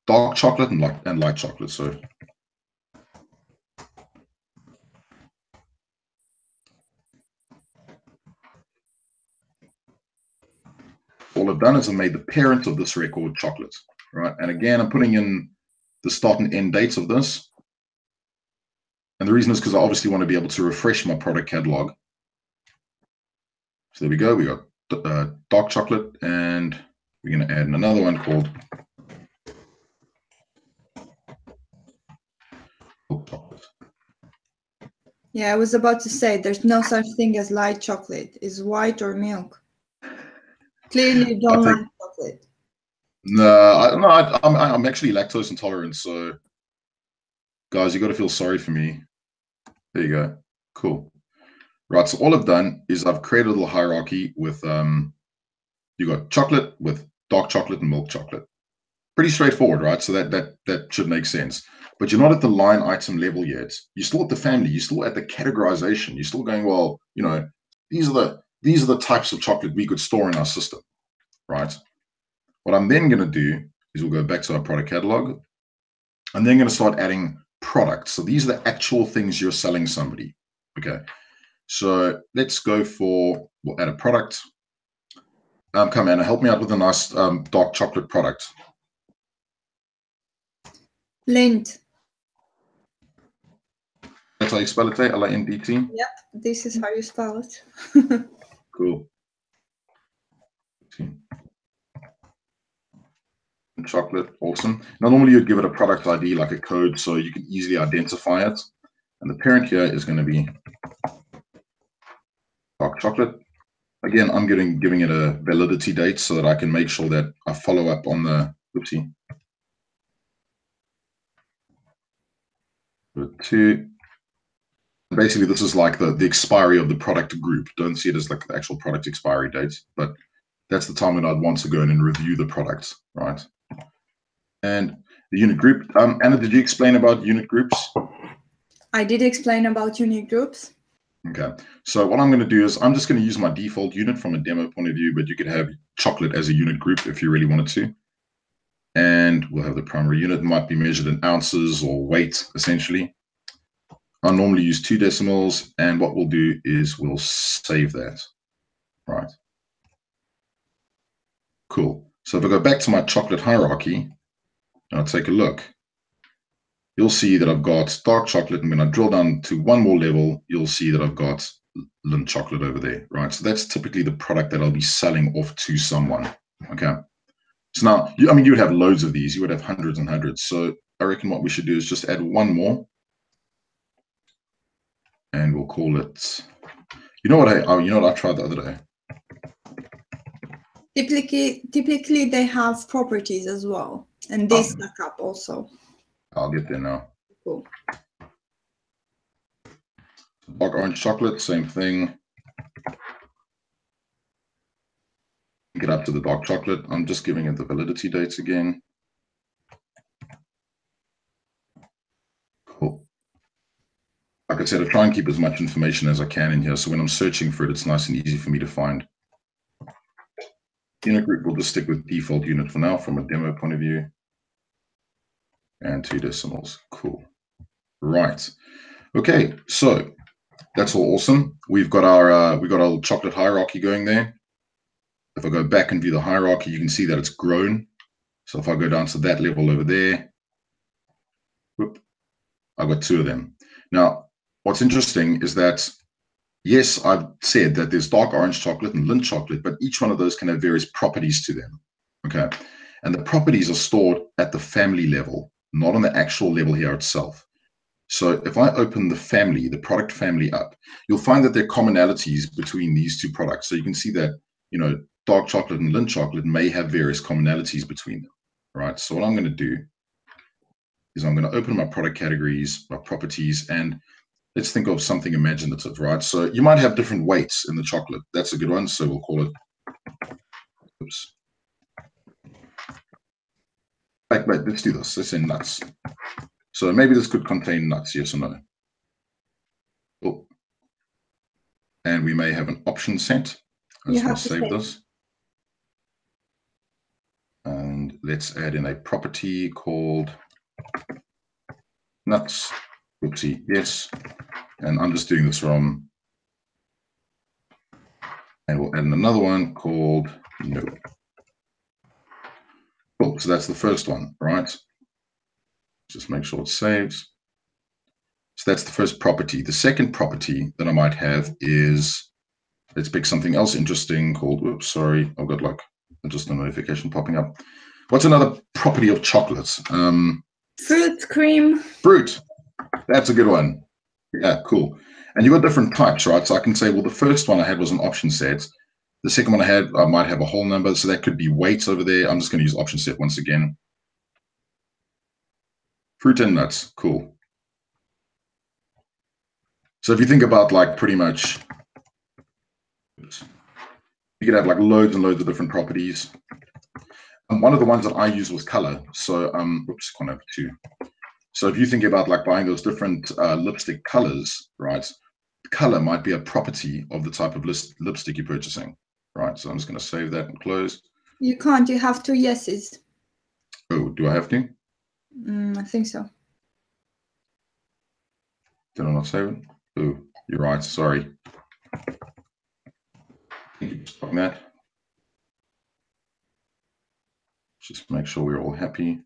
[SPEAKER 1] dark chocolate and light chocolate. So all I've done is I made the parent of this record chocolate, right? And again, I'm putting in the start and end dates of this. And the reason is because I obviously want to be able to refresh my product catalog. So there we go. We got dark chocolate, and we're going to add another one called chocolate.
[SPEAKER 2] Yeah, I was about to say there's no such thing as light chocolate. It's white or milk. Clearly, you don't like chocolate.
[SPEAKER 1] No, I'm actually lactose intolerant. So, guys, you got to feel sorry for me. There you go. Cool. Right. So all I've done is I've created a little hierarchy with you got chocolate with dark chocolate and milk chocolate. Pretty straightforward, right? So that should make sense. But you're not at the line item level yet. You're still at the family. You're still at the categorization. You're still going, well, you know, these are the types of chocolate we could store in our system, right? What I'm then going to do is we'll go back to our product catalog. I'm then going to start adding products. So these are the actual things you're selling somebody. Okay. So let's go for, we'll add a product. Come Anna, help me out with a nice dark chocolate product.
[SPEAKER 2] Lindt.
[SPEAKER 1] That's how you spell it, L-I-N-D-T?
[SPEAKER 2] Yep, this is how you spell it.
[SPEAKER 1] Cool. Chocolate, awesome. Now, normally you'd give it a product ID, like a code, so you can easily identify it. And the parent here is going to be dark chocolate. Again, I'm giving it a validity date so that I can make sure that I follow up on the, oopsie. Basically, this is like the expiry of the product group. Don't see it as like the actual product expiry date, but that's the time when I'd want to go in and review the product, right? And the unit group. Anna, did you explain about unit groups?
[SPEAKER 2] I did explain about unit groups.
[SPEAKER 1] Okay, so what I'm going to do is I'm just going to use my default unit from a demo point of view, but you could have chocolate as a unit group if you really wanted to. And we'll have the primary unit, might be measured in ounces or weight, essentially. I normally use 2 decimals, and what we'll do is we'll save that. Right. Cool. So if I go back to my chocolate hierarchy and I'll take a look, you'll see that I've got dark chocolate. And when I drill down to one more level, you'll see that I've got Lindt chocolate over there, right? So that's typically the product that I'll be selling off to someone, okay? So now, I mean, you would have loads of these. You would have hundreds and hundreds. So I reckon what we should do is just add one more. And we'll call it, you know what I tried the other day?
[SPEAKER 2] Typically they have properties as well, and they stack up also.
[SPEAKER 1] I'll get there now.
[SPEAKER 2] Cool.
[SPEAKER 1] Dark orange chocolate, same thing. Get up to the dark chocolate. I'm just giving it the validity dates again. Cool. Like I said, I try and keep as much information as I can in here, so when I'm searching for it, it's nice and easy for me to find. Unit group, we'll just stick with default unit for now from a demo point of view. And 2 decimals. Cool. Right. Okay, so that's all awesome. We've got our chocolate hierarchy going there. If I go back and view the hierarchy, you can see that it's grown. So if I go down to that level over there, whoop, I've got 2 of them. Now, what's interesting is that, yes, I've said that there's dark orange chocolate and Lindt chocolate, but each one of those can have various properties to them, okay? And the properties are stored at the family level, not on the actual level here itself. So if I open the family, the product family up, you'll find that there are commonalities between these 2 products. So you can see that, you know, dark chocolate and Lindt chocolate may have various commonalities between them, right? So what I'm going to do is I'm going to open my product categories, my properties, and let's think of something imaginative, right? So you might have different weights in the chocolate. That's a good one. So we'll call it, oops. Wait, let's do this. Let's say nuts. So maybe this could contain nuts, yes or no. Oh. And we may have an option set. I'm just going to save this. And let's add in a property called nuts. Oopsie, yes. And I'm just doing this from, and we'll add in another one called no. Cool, so that's the first one, right? Just make sure it saves. So that's the first property. The second property that I might have is, let's pick something else interesting called, oops, sorry, I've got like just a notification popping up. What's another property of chocolates?
[SPEAKER 2] Fruit, cream.
[SPEAKER 1] Fruit, that's a good one. Yeah, cool. And you've got different types, right? So I can say, well, the first one I had was an option set. The second one I might have a whole number. So that could be weights over there. I'm just going to use option set once again. Fruit and nuts, cool. So if you think about like pretty much, oops, you could have like loads and loads of different properties. And one of the ones that I use was color. So, oops, can't have 2. So if you think about like buying those different lipstick colors, right? Color might be a property of the type of lipstick you're purchasing, right? So I'm just going to save that and close.
[SPEAKER 2] You can't. You have 2 yeses.
[SPEAKER 1] Oh, do I have to?
[SPEAKER 2] I think so.
[SPEAKER 1] Did I not save it? Oh, you're right. Sorry. Stop that. Just make sure we're all happy.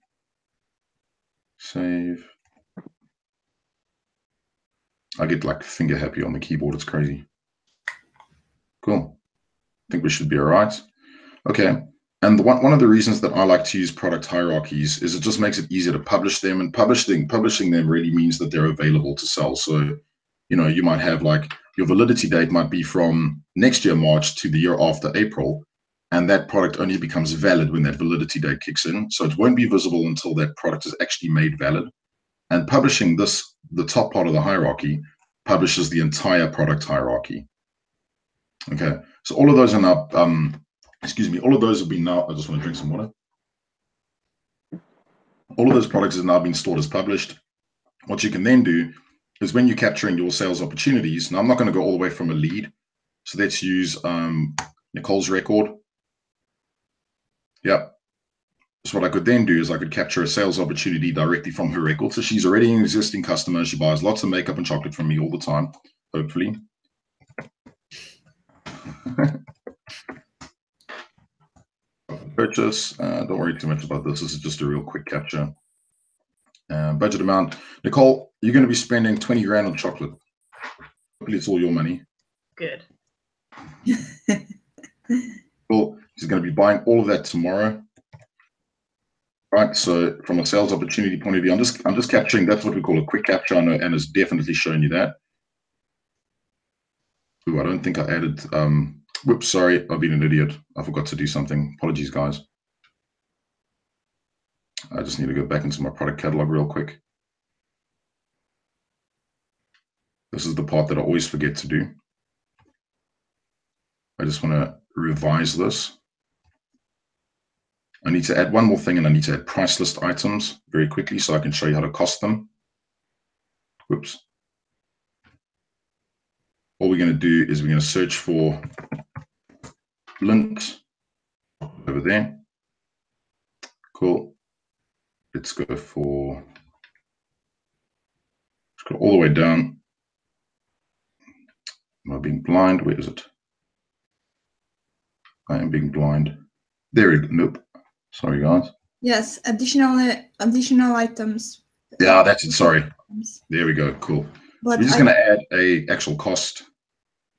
[SPEAKER 1] Save. I get like finger happy on the keyboard. It's crazy. Cool. I think we should be all right. Okay. And one of the reasons that I like to use product hierarchies is it just makes it easier to publish them, and publishing them really means that they're available to sell. So, you know, you might have like your validity date might be from next year, March, to the year after April. And that product only becomes valid when that validity date kicks in. So it won't be visible until that product is actually made valid. And publishing this, the top part of the hierarchy, publishes the entire product hierarchy. Okay, so all of those are now, all of those have been now, I just want to drink some water. All of those products have now been stored as published. What you can then do is when you're capturing your sales opportunities, now I'm not going to go all the way from a lead. So let's use Nicole's record. Yeah. So what I could then do is I could capture a sales opportunity directly from her record. So she's already an existing customer. She buys lots of makeup and chocolate from me all the time, hopefully. Purchase. Don't worry too much about this. This is just a real quick capture. Budget amount. Nicole, you're going to be spending 20 grand on chocolate. Hopefully it's all your money.
[SPEAKER 4] Good.
[SPEAKER 1] Cool. She's going to be buying all of that tomorrow. Right. So from a sales opportunity point of view, I'm just capturing. That's what we call a quick capture. I know Anna's definitely showing you that. Ooh, I don't think I added. Whoops, sorry, I've been an idiot. I forgot to do something. Apologies, guys. I just need to go back into my product catalog real quick. This is the part that I always forget to do. I just want to revise this. I need to add one more thing, and I need to add price list items very quickly so I can show you how to cost them. Whoops. All we're going to do is we're going to search for Lindt over there. Cool. Let's go for, let's go all the way down. Am I being blind? Where is it? I am being blind. There we go. Nope. Sorry, guys.
[SPEAKER 2] Yes, additional items.
[SPEAKER 1] Yeah, that's it. Sorry. There we go. Cool.
[SPEAKER 2] But
[SPEAKER 1] We're just going to add a actual cost.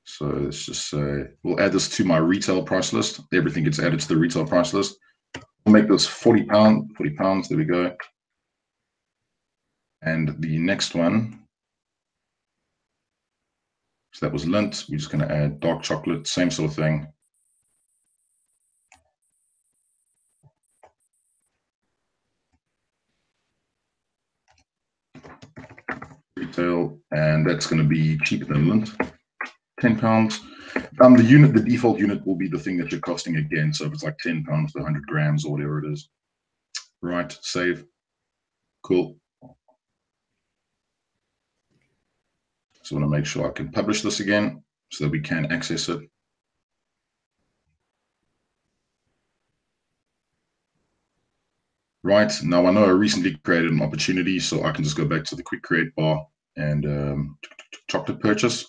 [SPEAKER 1] So let's just say we'll add this to my retail price list. Everything gets added to the retail price list. We'll make this £40. £40. There we go. And the next one. So that was Lindt. We're just going to add dark chocolate. Same sort of thing. Retail, and that's going to be cheaper than Lindt, £10. The default unit will be the thing that you're costing again. So if it's like £10 for 100 grams or whatever it is, right? Save. Cool. So I want to make sure I can publish this again so that we can access it. Right, now I know I recently created an opportunity, so I can just go back to the quick create bar and chocolate purchase.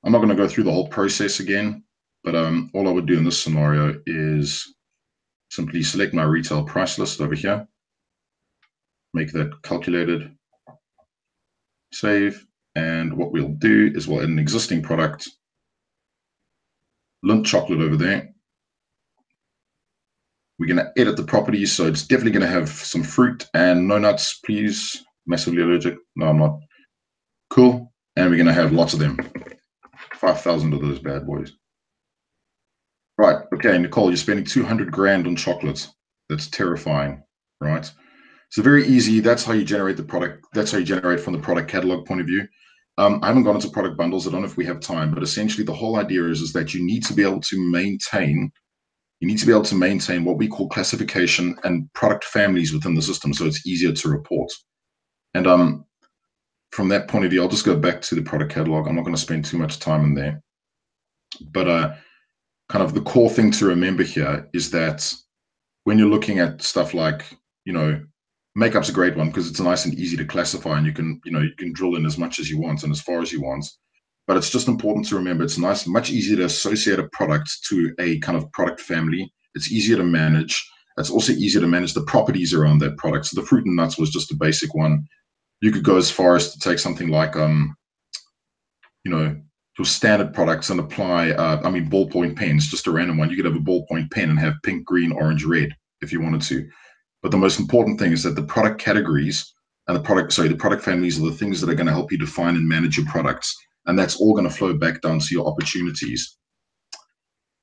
[SPEAKER 1] I'm not going to go through the whole process again, but all I would do in this scenario is simply select my retail price list over here, make that calculated, save, and what we'll do is we'll add an existing product, Lindt chocolate over there. We're going to edit the properties, so it's definitely going to have some fruit and no nuts, please. Massively allergic. No, I'm not. Cool. And we're going to have lots of them. 5,000 of those bad boys. Right. Okay, Nicole, you're spending 200 grand on chocolates. That's terrifying, right? So very easy. That's how you generate the product. That's how you generate from the product catalog point of view. I haven't gone into product bundles. I don't know if we have time, but essentially the whole idea is that you need to be able to maintain what we call classification and product families within the system, so it's easier to report. And from that point of view, I'll just go back to the product catalog. I'm not going to spend too much time in there. But kind of the core thing to remember here is that when you're looking at stuff like, makeup's a great one because it's nice and easy to classify, and you can drill in as much as you want and as far as you want. But it's just important to remember it's much easier to associate a product to a kind of product family. It's easier to manage. It's also easier to manage the properties around that product. So the fruit and nuts was just a basic one. You could go as far as to take something like, your standard products and apply, ballpoint pens, just a random one. You could have a ballpoint pen and have pink, green, orange, red if you wanted to. But the most important thing is that the product categories and the product families are the things that are going to help you define and manage your products. And that's all going to flow back down to your opportunities.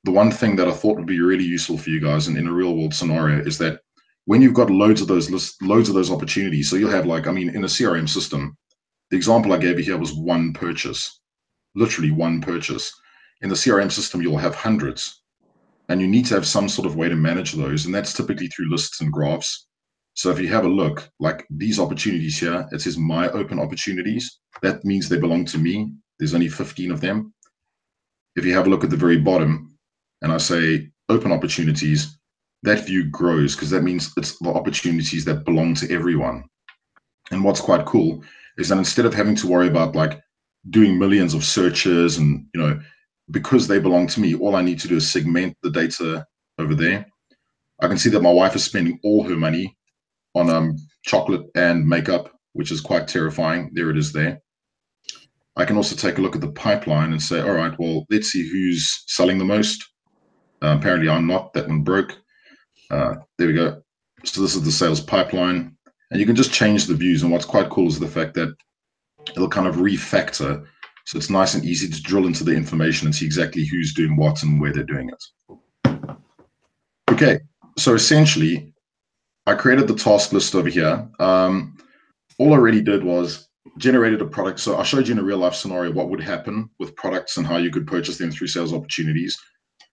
[SPEAKER 1] The one thing that I thought would be really useful for you guys in a real world scenario is that when you've got loads of those opportunities, so you'll have in a CRM system, the example I gave you here was one purchase, literally one purchase. In the CRM system, you'll have hundreds, and you need to have some sort of way to manage those. And that's typically through lists and graphs. So if you have a look, like these opportunities here, it says my open opportunities. That means they belong to me. There's only 15 of them. If you have a look at the very bottom and I say open opportunities, that view grows because that means it's the opportunities that belong to everyone. And what's quite cool is that instead of having to worry about doing millions of searches and, because they belong to me, all I need to do is segment the data over there. I can see that my wife is spending all her money on chocolate and makeup, which is quite terrifying. There it is there. I can also take a look at the pipeline and say, all right, well, let's see who's selling the most. Apparently I'm not. That one broke. There we go. So this is the sales pipeline. And you can just change the views. And what's quite cool is the fact that it'll kind of refactor. So it's nice and easy to drill into the information and see exactly who's doing what and where they're doing it. Okay, so essentially, I created the task list over here. All I really did was generated a product. So I showed you in a real life scenario what would happen with products and how you could purchase them through sales opportunities.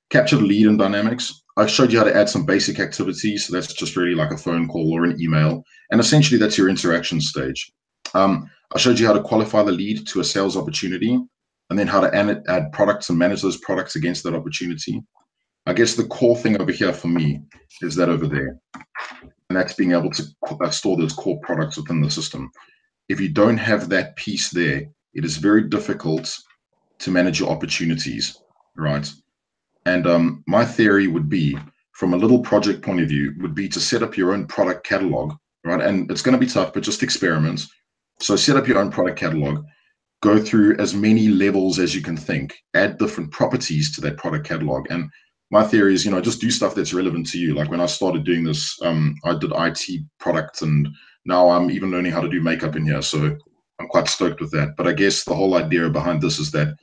[SPEAKER 1] Captured lead in Dynamics. I showed you how to add some basic activities. So that's just really like a phone call or an email. And essentially that's your interaction stage. I showed you how to qualify the lead to a sales opportunity and then how to add products and manage those products against that opportunity. I guess the core thing over here for me is that over there. And that's being able to store those core products within the system. If you don't have that piece there, it is very difficult to manage your opportunities, right? And my theory would be, from a little project point of view, would be to set up your own product catalog, right? And it's going to be tough, but just experiment. So set up your own product catalog, go through as many levels as you can think, add different properties to that product catalog. And my theory is, just do stuff that's relevant to you. Like when I started doing this, I did IT products, and now I'm even learning how to do makeup in here. So I'm quite stoked with that. But I guess the whole idea behind this is that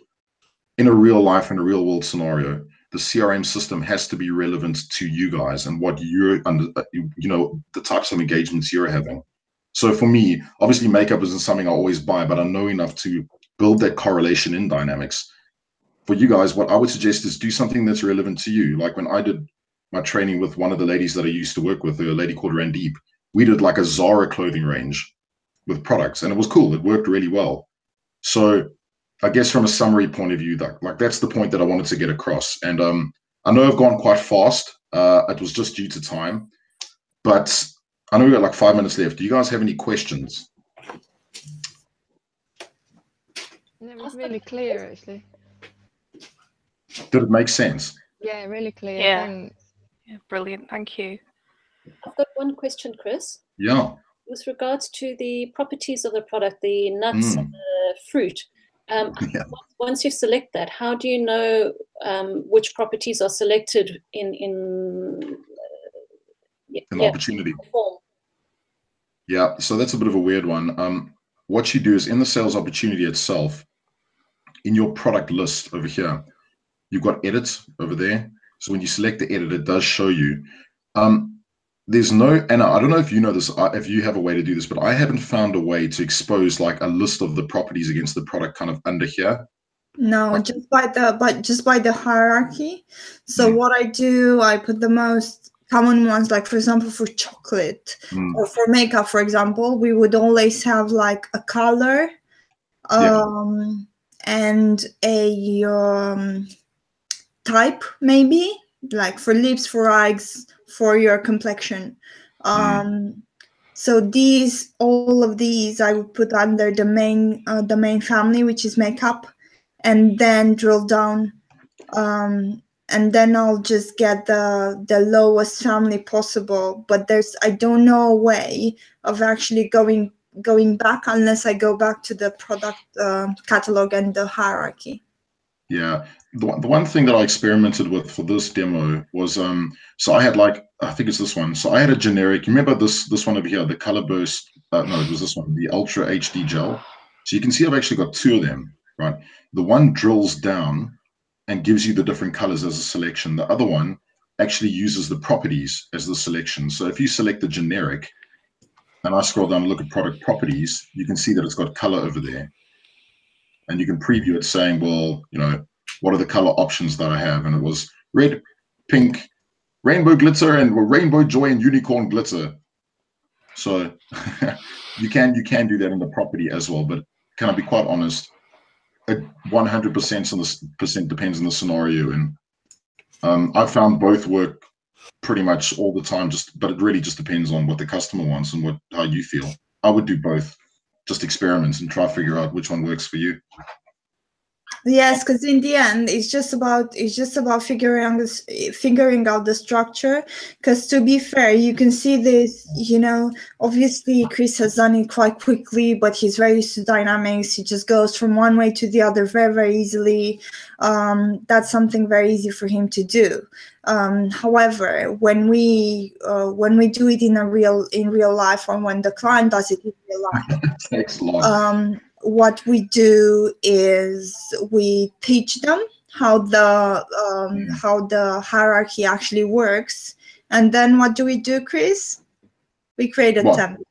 [SPEAKER 1] in a real life, in a real world scenario, the CRM system has to be relevant to you guys and what you're under, the types of engagements you're having. So for me, obviously makeup isn't something I always buy, but I know enough to build that correlation in Dynamics. For you guys, what I would suggest is do something that's relevant to you. Like when I did my training with one of the ladies that I used to work with, a lady called Randeep, we did like a Zara clothing range with products, and it was cool. It worked really well. So I guess from a summary point of view, that's the point that I wanted to get across. And I know I've gone quite fast. It was just due to time, but I know we've got like 5 minutes left. Do you guys have any questions?
[SPEAKER 5] It was really clear, actually.
[SPEAKER 1] Did it make sense?
[SPEAKER 5] Yeah, really clear.
[SPEAKER 3] Yeah.
[SPEAKER 5] Thanks.
[SPEAKER 3] Yeah, brilliant. Thank you.
[SPEAKER 6] I've got one question, Chris.
[SPEAKER 1] Yeah.
[SPEAKER 6] With regards to the properties of the product, the nuts and the fruit,
[SPEAKER 1] Yeah.
[SPEAKER 6] once you select that, how do you know which properties are selected in
[SPEAKER 1] Opportunity?
[SPEAKER 6] form?
[SPEAKER 1] Yeah, so that's a bit of a weird one. What you do is in the sales opportunity itself, in your product list over here, you've got edits over there. So when you select the edit, it does show you. There's no, and I don't know if you know this, if you have a way to do this, but I haven't found a way to expose like a list of the properties against the product kind of under here.
[SPEAKER 2] No, just by the hierarchy. So what I do, I put the most common ones, like for example, for chocolate or for makeup, for example, we would always have like a color and a type, maybe like for lips, for eyes, for your complexion. So all of these I would put under the main family, which is makeup, and then drill down, and then I'll just get the lowest family possible. But I don't know a way of actually going back unless I go back to the product catalog and the hierarchy.
[SPEAKER 1] Yeah, the one thing that I experimented with for this demo was so I had I think it's this one. So I had a generic. You remember this one over here, the Color Burst? No, it was this one, the Ultra HD Gel. So you can see I've actually got two of them, right? The one drills down and gives you the different colors as a selection. The other one actually uses the properties as the selection. So if you select the generic, and I scroll down and look at product properties, you can see that it's got color over there. And you can preview it saying, well, what are the color options that I have? And it was red, pink, rainbow glitter, and rainbow joy and unicorn glitter. So you can do that in the property as well. But can I be quite honest? It 100% depends on the scenario. And I found both work pretty much all the time, but it really just depends on what the customer wants and how you feel. I would do both. Just experiment and try to figure out which one works for you.
[SPEAKER 2] Yes, because in the end, it's just about figuring out the structure. Because to be fair, you can see this. Obviously, Chris has done it quite quickly, but he's very used to dynamics. He just goes from one way to the other very, very easily. That's something very easy for him to do. However, when we do it in real life, or when the client does it in real life,
[SPEAKER 1] It takes long.
[SPEAKER 2] what we do is we teach them how the hierarchy actually works, and then what do we do, Chris? We create a
[SPEAKER 1] What?
[SPEAKER 2] template.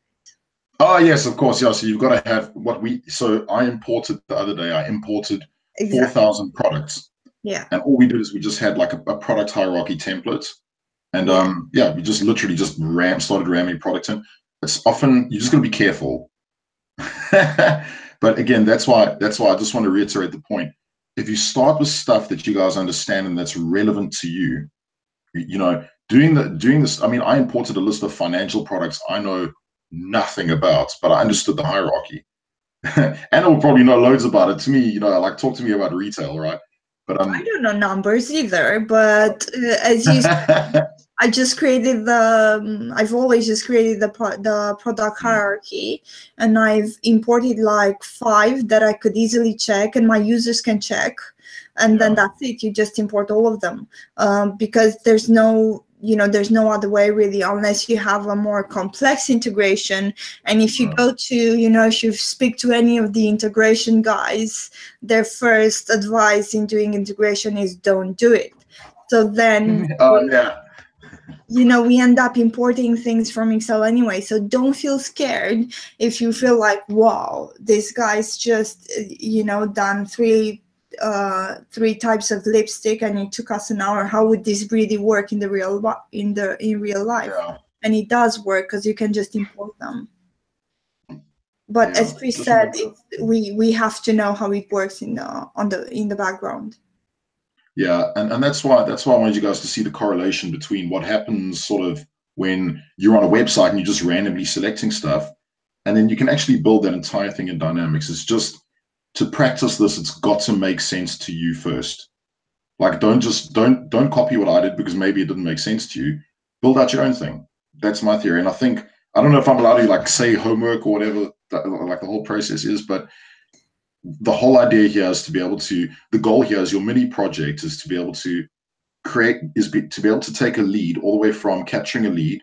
[SPEAKER 1] Oh yes, of course. Yeah. So you've got to have what we. So I imported the other day. I imported
[SPEAKER 2] Exactly.
[SPEAKER 1] 4,000 products.
[SPEAKER 2] Yeah.
[SPEAKER 1] And all we did is we just had like a product hierarchy template, and we just literally just started ramming product in. It's often you just got to be careful. But again, that's why I just want to reiterate the point. If you start with stuff that you guys understand and that's relevant to you, doing this. I mean, I imported a list of financial products I know nothing about, but I understood the hierarchy. Anna will probably know loads about it. To me, like talk to me about retail, right? But
[SPEAKER 2] I don't know numbers either, but as you said, I just created I've always just created the product hierarchy, and I've imported like 5 that I could easily check and my users can check. And then that's it. You just import all of them because there's no other way really, unless you have a more complex integration. And if you go to, if you speak to any of the integration guys, their first advice in doing integration is don't do it. So then, we end up importing things from Excel anyway. So don't feel scared if you feel like, wow, this guy's just, done 3 types of lipstick and it took us an hour. How would this really work in real life?
[SPEAKER 1] Yeah.
[SPEAKER 2] And it does work because you can just import them. But as Chris said, we have to know how it works in the background.
[SPEAKER 1] Yeah, and that's why I wanted you guys to see the correlation between what happens sort of when you're on a website and you're just randomly selecting stuff, and then you can actually build that entire thing in Dynamics. It's just to practice this, it's got to make sense to you first. Like don't copy what I did because maybe it didn't make sense to you. Build out your own thing. That's my theory. And I don't know if I'm allowed to like say homework or whatever like the whole process is, but the whole idea here is to be able to, the goal here is your mini project is to be able to to be able to take a lead all the way from capturing a lead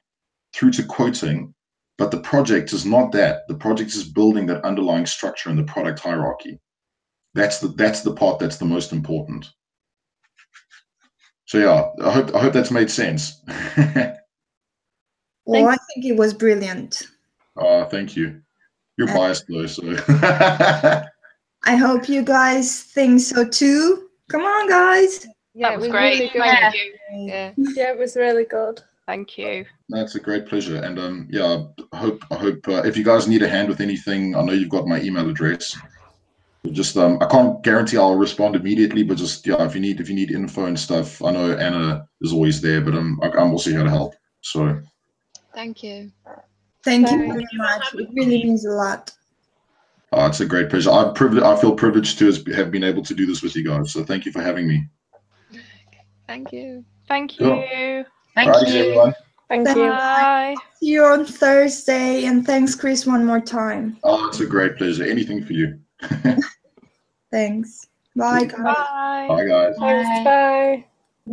[SPEAKER 1] through to quoting. But the project is not that. The project is building that underlying structure in the product hierarchy. That's the part that's the most important. So yeah, I hope that's made sense.
[SPEAKER 2] Well, I think it was brilliant.
[SPEAKER 1] Thank you. You're biased though, so.
[SPEAKER 2] I hope you guys think so too. Come on, guys.
[SPEAKER 5] Yeah,
[SPEAKER 3] that was great.
[SPEAKER 5] Really good.
[SPEAKER 3] Thank you.
[SPEAKER 5] Yeah.
[SPEAKER 4] Yeah, it was really good.
[SPEAKER 3] Thank you.
[SPEAKER 1] That's a great pleasure. And I hope if you guys need a hand with anything, I know you've got my email address. Just I can't guarantee I'll respond immediately, but just if you need info and stuff, I know Anna is always there, but I'm also here to help. So
[SPEAKER 5] Thank you.
[SPEAKER 2] Thank you very much. It really means a lot.
[SPEAKER 1] It's a great pleasure. I feel privileged to have been able to do this with you guys. So thank you for having me.
[SPEAKER 5] Thank you.
[SPEAKER 3] Thank
[SPEAKER 1] Cool.
[SPEAKER 3] you.
[SPEAKER 1] Thank you, everyone.
[SPEAKER 4] Thank you.
[SPEAKER 3] Bye.
[SPEAKER 2] See you on Thursday, and thanks, Chris, one more time.
[SPEAKER 1] It's a great pleasure. Anything for you.
[SPEAKER 2] Thanks. Bye, guys.
[SPEAKER 3] Bye.
[SPEAKER 1] Bye, guys.
[SPEAKER 4] Thanks, bye.